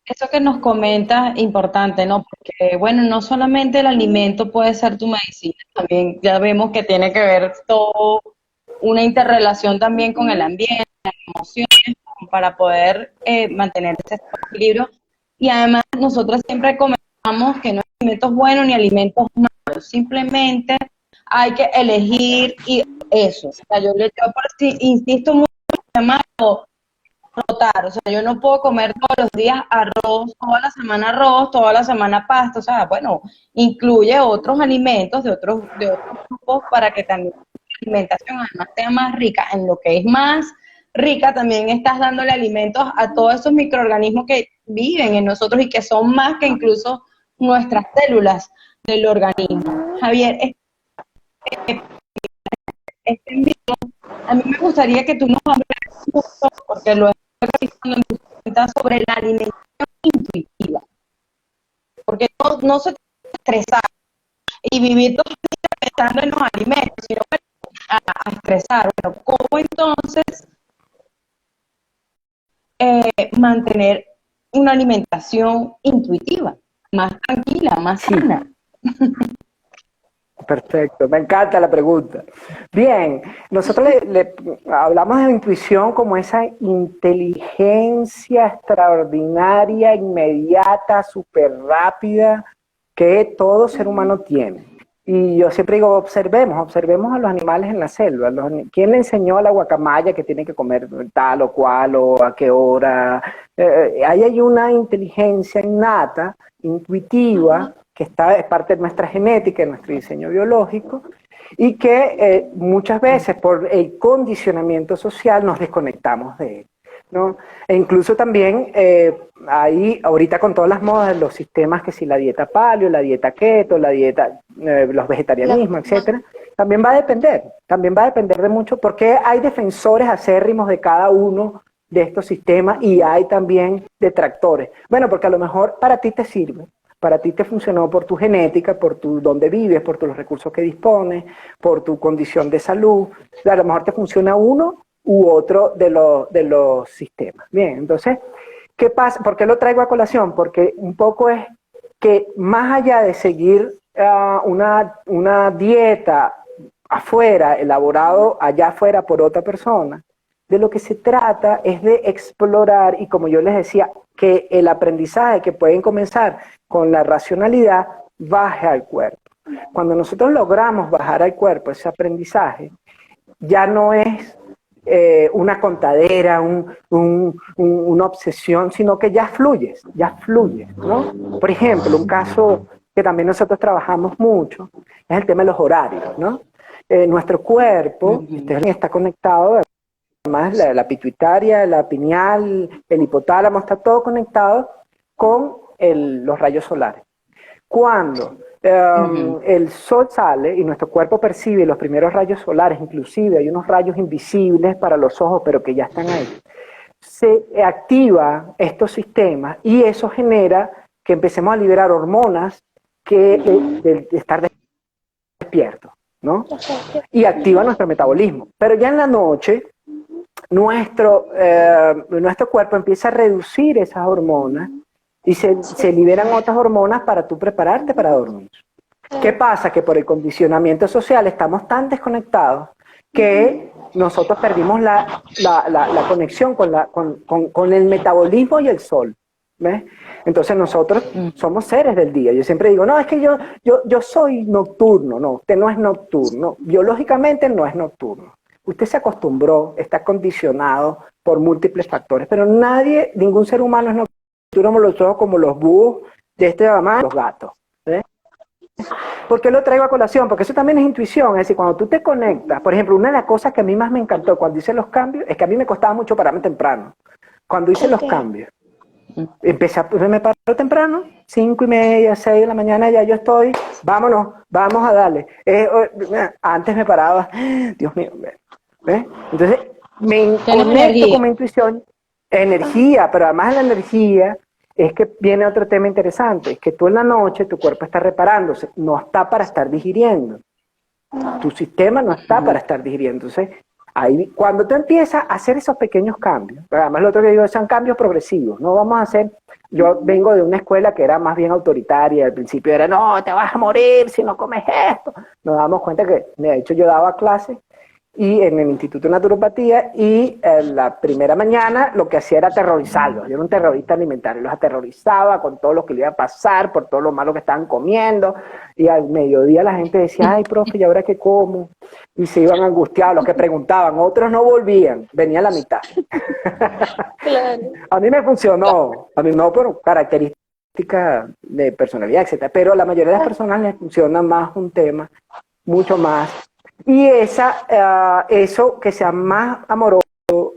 eso que nos comentas, importante, ¿no? Porque, bueno, no solamente el alimento puede ser tu medicina, también ya vemos que tiene que ver todo, una interrelación también con el ambiente, las emociones, para poder mantener ese equilibrio. Y además, nosotros siempre comentamos que no hay alimentos buenos ni alimentos malos, simplemente hay que elegir y eso. O sea, insisto mucho en el tema rotar, o sea, yo no puedo comer todos los días arroz, toda la semana pasta, o sea, bueno, incluye otros alimentos de otros grupos para que también la alimentación además sea más rica. En lo que es más rica, también estás dándole alimentos a todos esos microorganismos que viven en nosotros y que son más que incluso nuestras células del organismo. Javier, a mí me gustaría que tú nos hablaras, porque lo realizando en tu cuenta, sobre la alimentación intuitiva, porque no se estresar y vivir todo el día pensando en los alimentos, sino a estresar. Bueno, ¿cómo entonces mantener una alimentación intuitiva, más tranquila, más sana? Perfecto, me encanta la pregunta. Bien, nosotros le hablamos de intuición como esa inteligencia extraordinaria, inmediata, súper rápida, que todo ser humano tiene. Y yo siempre digo, observemos a los animales en la selva. ¿Quién le enseñó a la guacamaya que tiene que comer tal o cual o a qué hora? Ahí hay una inteligencia innata, intuitiva, que es parte de nuestra genética, de nuestro diseño biológico, y que muchas veces por el condicionamiento social nos desconectamos de él, ¿no? E incluso también ahí, ahorita con todas las modas de los sistemas, que si la dieta paleo, la dieta keto, la dieta, los vegetarianismos, etcétera, también va a depender de mucho, porque hay defensores acérrimos de cada uno de estos sistemas y hay también detractores. Bueno, porque a lo mejor para ti te sirve, para ti te funcionó por tu genética, por tu dónde vives, por los recursos que dispones, por tu condición de salud. A lo mejor te funciona uno u otro de los sistemas. Bien, entonces, ¿qué pasa? ¿Por qué lo traigo a colación? Porque un poco es que más allá de seguir una dieta afuera, elaborado allá afuera por otra persona, de lo que se trata es de explorar, y como yo les decía, que el aprendizaje que pueden comenzar con la racionalidad baje al cuerpo. Cuando nosotros logramos bajar al cuerpo ese aprendizaje, ya no es una contadera, una obsesión, sino que ya fluye, ¿no? Por ejemplo, un caso que también nosotros trabajamos mucho es el tema de los horarios, ¿no? Nuestro cuerpo está conectado, además la pituitaria, la pineal, el hipotálamo, está todo conectado con los rayos solares. Cuando el sol sale y nuestro cuerpo percibe los primeros rayos solares, inclusive hay unos rayos invisibles para los ojos, pero que ya están ahí, se activa estos sistemas y eso genera que empecemos a liberar hormonas de estar despiertos, ¿no? Y activa nuestro metabolismo. Pero ya en la noche, nuestro cuerpo empieza a reducir esas hormonas y se liberan otras hormonas para tú prepararte para dormir. ¿Qué pasa? Que por el condicionamiento social estamos tan desconectados que nosotros perdimos la conexión con el metabolismo y el sol. ¿Ves? Entonces nosotros somos seres del día. Yo siempre digo, no, es que yo soy nocturno. No, usted no es nocturno. Biológicamente no es nocturno. Usted se acostumbró, está condicionado por múltiples factores, pero ningún ser humano es nocturno como los búhos de este tamaño, los gatos. ¿Ves? ¿Por qué lo traigo a colación? Porque eso también es intuición. Es decir, cuando tú te conectas, por ejemplo, una de las cosas que a mí más me encantó cuando hice los cambios, es que a mí me costaba mucho pararme temprano. Cuando hice los cambios, me paro temprano, 5:30, 6 de la mañana, ya yo estoy, vámonos, vamos a darle. Antes me paraba, Dios mío, ¿ves? Entonces, me conecto con mi intuición, energía, pero además de la energía, es que viene otro tema interesante, es que tú en la noche, tu cuerpo está reparándose, no está para estar digiriendo. Tu sistema no está para estar digiriendo. Entonces, ahí, cuando tú empiezas a hacer esos pequeños cambios, además lo otro que digo son cambios progresivos, no vamos a hacer, yo vengo de una escuela que era más bien autoritaria, al principio era, no, te vas a morir si no comes esto, nos damos cuenta que, de hecho yo daba clases y en el Instituto de Naturopatía y la primera mañana lo que hacía era aterrorizarlos, yo era un terrorista alimentario, los aterrorizaba con todo lo que le iba a pasar, por todo lo malo que estaban comiendo, y al mediodía la gente decía, ay profe, ¿y ahora qué como? Y se iban angustiados, los que preguntaban, otros no volvían, venía la mitad. Claro. A mí me funcionó, a mí no por características de personalidad, etcétera, pero a la mayoría de las personas les funciona más un tema, mucho más. Y eso que sea más amoroso,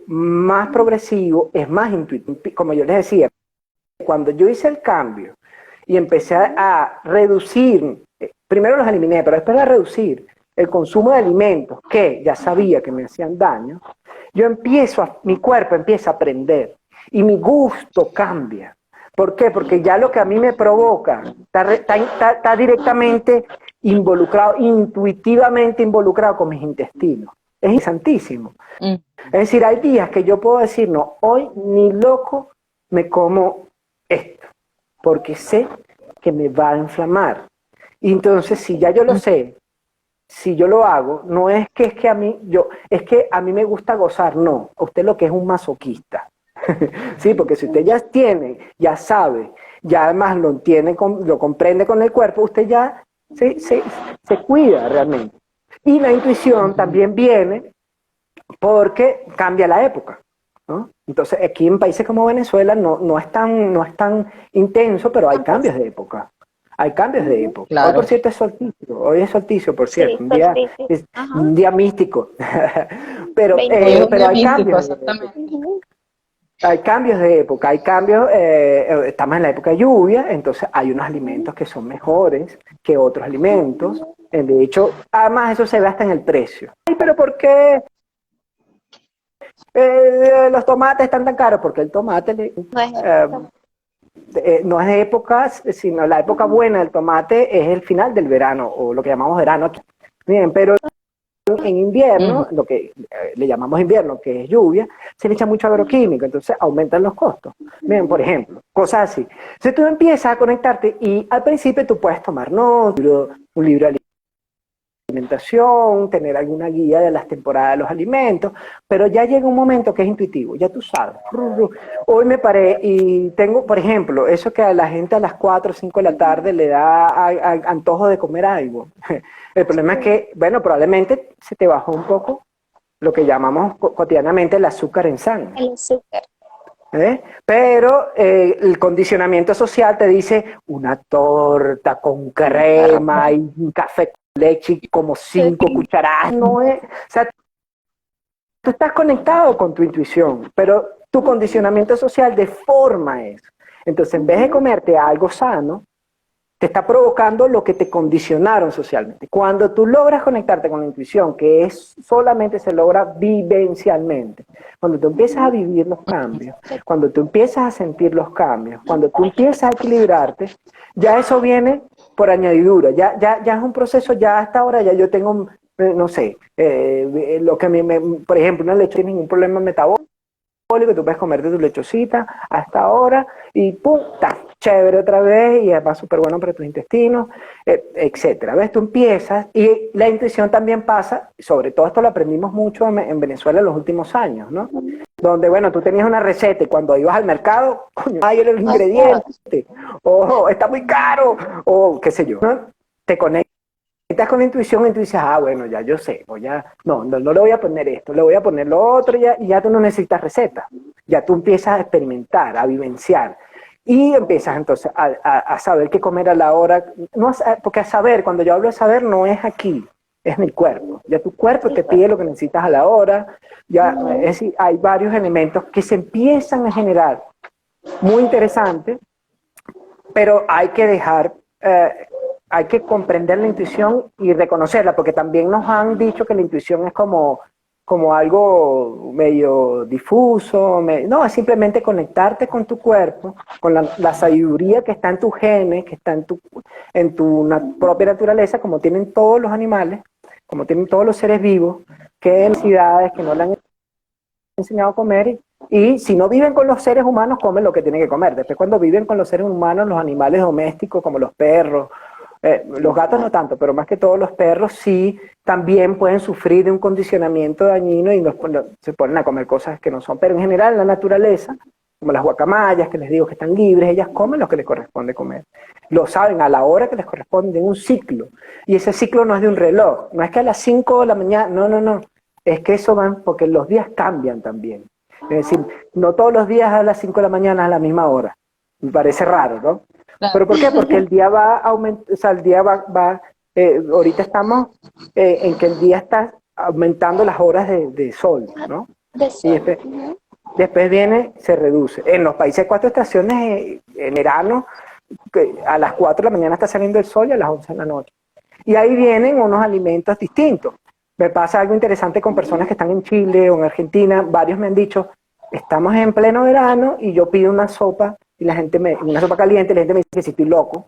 más progresivo, es más intuitivo. Como yo les decía, cuando yo hice el cambio y empecé a reducir, primero los eliminé, pero después a reducir el consumo de alimentos que ya sabía que me hacían daño, mi cuerpo empieza a aprender y mi gusto cambia. ¿Por qué? Porque ya lo que a mí me provoca está directamente involucrado, intuitivamente involucrado con mis intestinos. Es interesantísimo. Es decir, hay días que yo puedo decir, no, hoy ni loco me como esto, porque sé que me va a inflamar. Y entonces, si ya yo lo sé, si yo lo hago, no es que a mí me gusta gozar, no. Usted lo que es un masoquista. Sí, porque si usted ya sabe, ya además lo comprende con el cuerpo, usted ya se cuida realmente. Y la intuición también viene porque cambia la época, ¿no? Entonces aquí en países como Venezuela no es tan intenso, sí, pero hay cambios de época. Hay cambios de época. Claro. Hoy, por cierto, es solsticio. Hoy es solsticio, por cierto. Sí, un día místico. pero hay cambios. Hay cambios de época, estamos en la época de lluvia, entonces hay unos alimentos que son mejores que otros alimentos. De hecho, además eso se ve hasta en el precio. Ay, pero ¿por qué los tomates están tan caros? Porque el tomate no es de época, sino la época buena del tomate es el final del verano, o lo que llamamos verano aquí. Bien, pero en invierno, lo que le llamamos invierno, que es lluvia, se le echa mucho agroquímico, entonces aumentan los costos. Miren, por ejemplo, cosas así. Entonces tú empiezas a conectarte y al principio tú puedes tomar un libro de alimentación, tener alguna guía de las temporadas de los alimentos, pero ya llega un momento que es intuitivo, ya tú sabes. Hoy me paré y tengo, por ejemplo, eso que a la gente a las 4 o 5 de la tarde le da antojo de comer algo. El problema es que, bueno, probablemente se te bajó un poco lo que llamamos cotidianamente el azúcar en sangre. El azúcar. Pero el condicionamiento social te dice una torta con crema y un café con leche y como 5 cucharadas. No es, o sea, tú estás conectado con tu intuición, pero tu condicionamiento social deforma eso. Entonces, en vez de comerte algo sano, te está provocando lo que te condicionaron socialmente. Cuando tú logras conectarte con la intuición, que solamente se logra vivencialmente, cuando tú empiezas a vivir los cambios, cuando tú empiezas a sentir los cambios, cuando tú empiezas a equilibrarte, ya eso viene por añadidura, ya es un proceso, ya hasta ahora ya yo tengo, no sé, lo que por ejemplo, una leche no tiene ningún problema metabólico, que tú puedes comerte tu lechocita a esta hora y ¡pum! ¡Está chévere otra vez! Y va súper bueno para tus intestinos, etcétera. ¿Ves? Tú empiezas y la intuición también pasa, sobre todo esto lo aprendimos mucho en Venezuela en los últimos años, ¿no? Donde, bueno, tú tenías una receta y cuando ibas al mercado, coño, hay el ingrediente, o está muy caro, o qué sé yo, ¿no? Te conectas con la intuición y tú dices, bueno, ya yo sé, no le voy a poner esto, le voy a poner lo otro, y ya tú no necesitas receta, ya tú empiezas a experimentar, a vivenciar, y empiezas entonces a saber qué comer a la hora, no, porque a saber, cuando yo hablo de saber, no es aquí, es mi cuerpo, ya tu cuerpo te pide lo que necesitas a la hora, ya, es decir, hay varios elementos que se empiezan a generar, muy interesantes, pero hay que dejar... hay que comprender la intuición y reconocerla, porque también nos han dicho que la intuición es como algo medio difuso, no, es simplemente conectarte con tu cuerpo, con la sabiduría que está en tus genes, que está en tu propia naturaleza, como tienen todos los animales, como tienen todos los seres vivos, que necesidades que no le han enseñado a comer, y si no viven con los seres humanos, comen lo que tienen que comer. Después, cuando viven con los seres humanos, los animales domésticos, como los perros, los gatos no tanto, pero más que todos los perros sí también pueden sufrir de un condicionamiento dañino y se ponen a comer cosas que no son. Pero en general, la naturaleza, como las guacamayas, que les digo que están libres, ellas comen lo que les corresponde comer. Lo saben a la hora que les corresponde, en un ciclo. Y ese ciclo no es de un reloj, no es que a las 5 de la mañana, no. Es que eso van, porque los días cambian también. Es decir, no todos los días a las 5 de la mañana a la misma hora. Me parece raro, ¿no? Claro. ¿Pero por qué? Porque el día va a aumentar, o sea, el día ahorita estamos en que el día está aumentando las horas de sol, ¿no? De sol. Y después viene, se reduce. En los países de 4 estaciones, en verano, a las 4 de la mañana está saliendo el sol y a las 11 de la noche. Y ahí vienen unos alimentos distintos. Me pasa algo interesante con personas que están en Chile o en Argentina, varios me han dicho, estamos en pleno verano y yo pido una sopa, y una sopa caliente, y la gente me dice que si estoy loco.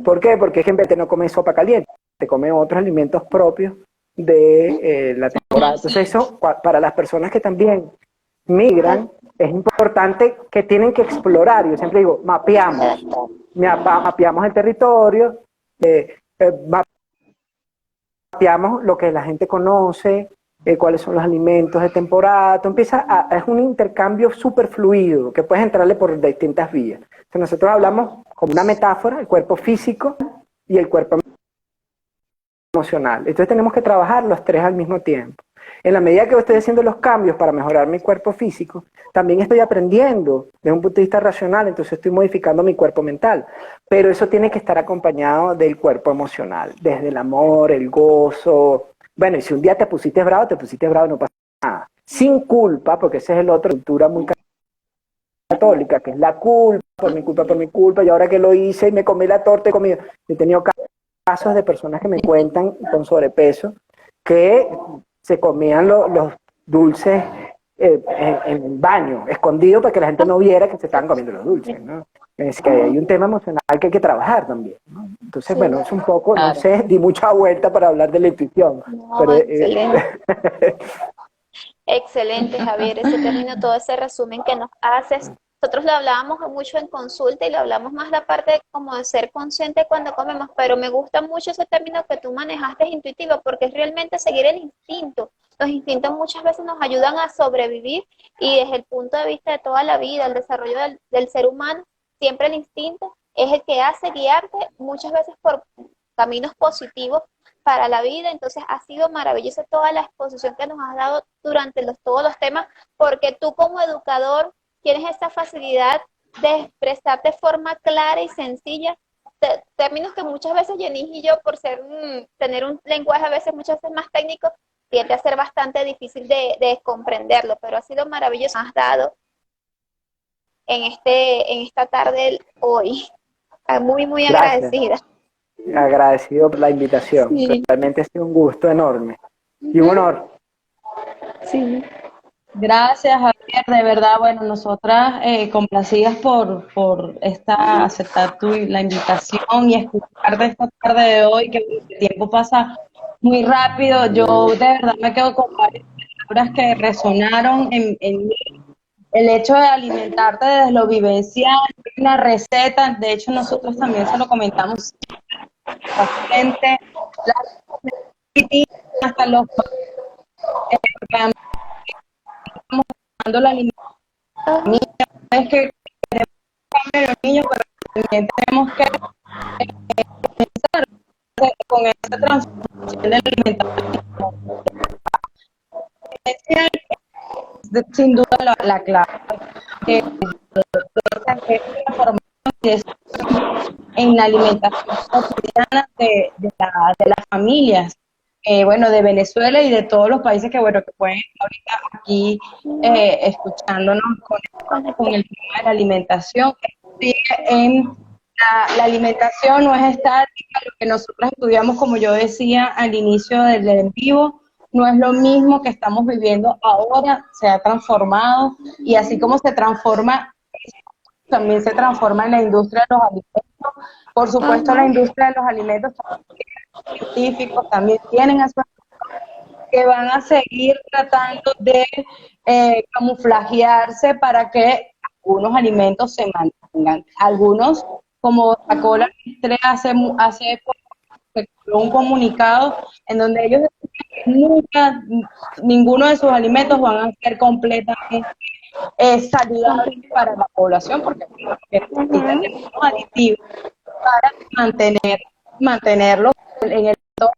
¿Por qué? Porque es que en vez de no comer sopa caliente, te come otros alimentos propios de la temporada. Entonces eso, para las personas que también migran, es importante que tienen que explorar. Yo siempre digo, mapeamos el territorio, mapeamos lo que la gente conoce, cuáles son los alimentos de temporada. Tú empiezas es un intercambio súper fluido, que puedes entrarle por distintas vías. Entonces nosotros hablamos como una metáfora, el cuerpo físico y el cuerpo emocional. Entonces tenemos que trabajar los tres al mismo tiempo. En la medida que estoy haciendo los cambios para mejorar mi cuerpo físico, también estoy aprendiendo desde un punto de vista racional, entonces estoy modificando mi cuerpo mental. Pero eso tiene que estar acompañado del cuerpo emocional, desde el amor, el gozo. Bueno, y si un día te pusiste bravo y no pasa nada. Sin culpa, porque esa es la otra cultura muy católica, que es la culpa, por mi culpa, y ahora que lo hice y me comí la torta y comí. He tenido casos de personas que me cuentan con sobrepeso que se comían los dulces en el baño, escondido para que la gente no viera que se estaban comiendo los dulces, ¿no? Es que hay un tema emocional que hay que trabajar también, ¿no? Entonces, sí, bueno, es un poco, claro, no sé, di mucha vuelta para hablar de la intuición. No, pero, excelente. Excelente, Javier, ese término, todo ese resumen que nos haces. Nosotros lo hablábamos mucho en consulta y lo hablamos más la parte como de ser consciente cuando comemos, pero me gusta mucho ese término que tú manejaste, intuitivo, porque es realmente seguir el instinto. Los instintos muchas veces nos ayudan a sobrevivir y desde el punto de vista de toda la vida, el desarrollo del ser humano, siempre el instinto es el que hace guiarte muchas veces por caminos positivos para la vida. Entonces ha sido maravillosa toda la exposición que nos has dado durante todos los temas, porque tú como educador tienes esa facilidad de expresar de forma clara y sencilla términos que muchas veces Yenis y yo, por tener un lenguaje a veces muchas veces más técnico, tiende a ser bastante difícil de comprenderlo, pero ha sido maravilloso, has dado en esta tarde hoy. Muy, muy agradecida. Agradecido por la invitación. Sí. Realmente ha sido un gusto enorme y un honor. Sí. Gracias, Javier, de verdad, bueno, nosotras complacidas por aceptar la invitación y escucharte esta tarde de hoy, que el tiempo pasa muy rápido. Yo de verdad me quedo con varios palabras que resonaron en mí. El hecho de alimentarte desde lo vivencial, una receta, de hecho nosotros también se lo comentamos al paciente, hasta los estamos dando la alimentación es que queremos cambiar a los niños, pero también tenemos que comenzar con esa transformación de la alimentación. Sin duda la clave de esa transformación en la alimentación cotidiana de las familias, bueno, de Venezuela y de todos los países que, bueno, que pueden ahorita aquí escuchándonos con el tema de la alimentación. La alimentación no es estática, lo que nosotros estudiamos, como yo decía al inicio del en vivo, no es lo mismo que estamos viviendo ahora, se ha transformado, y así como se transforma, también se transforma en la industria de los alimentos. Por supuesto, la industria de los alimentos, los científicos también tienen aspectos que van a seguir tratando de camuflajearse para que algunos alimentos se mantengan. Algunos, como sacó la ministra hace poco, un comunicado en donde ellos decían que nunca, ninguno de sus alimentos van a ser completamente saludables para la población, porque necesitan algunos aditivos para mantenerlos en el entorno,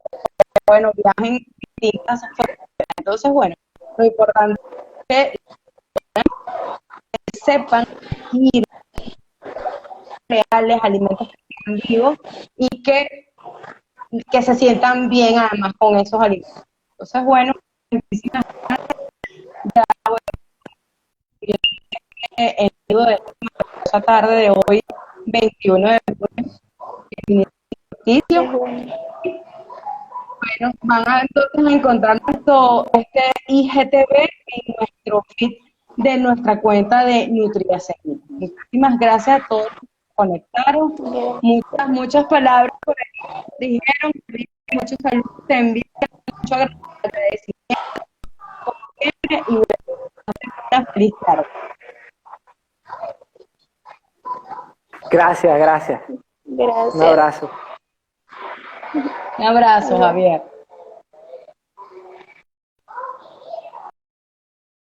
bueno, viajen distintas formas. Entonces, bueno, lo importante es que sepan ir reales, alimentos que están vivos y que se sientan bien además con esos alimentos. Entonces, bueno, muchísimas gracias. Ya, bueno, en vivo de esta tarde de hoy, 21 de junio, bueno, van a entonces a encontrar este IGTV en nuestro feed de nuestra cuenta de NutriAcén. Muchísimas gracias a todos que se conectaron. Muchas palabras por ahí dijeron, muchos saludos, te envío mucho agradecimiento como siempre y una feliz tarde. Gracias. Gracias. Un abrazo. Un abrazo, Javier.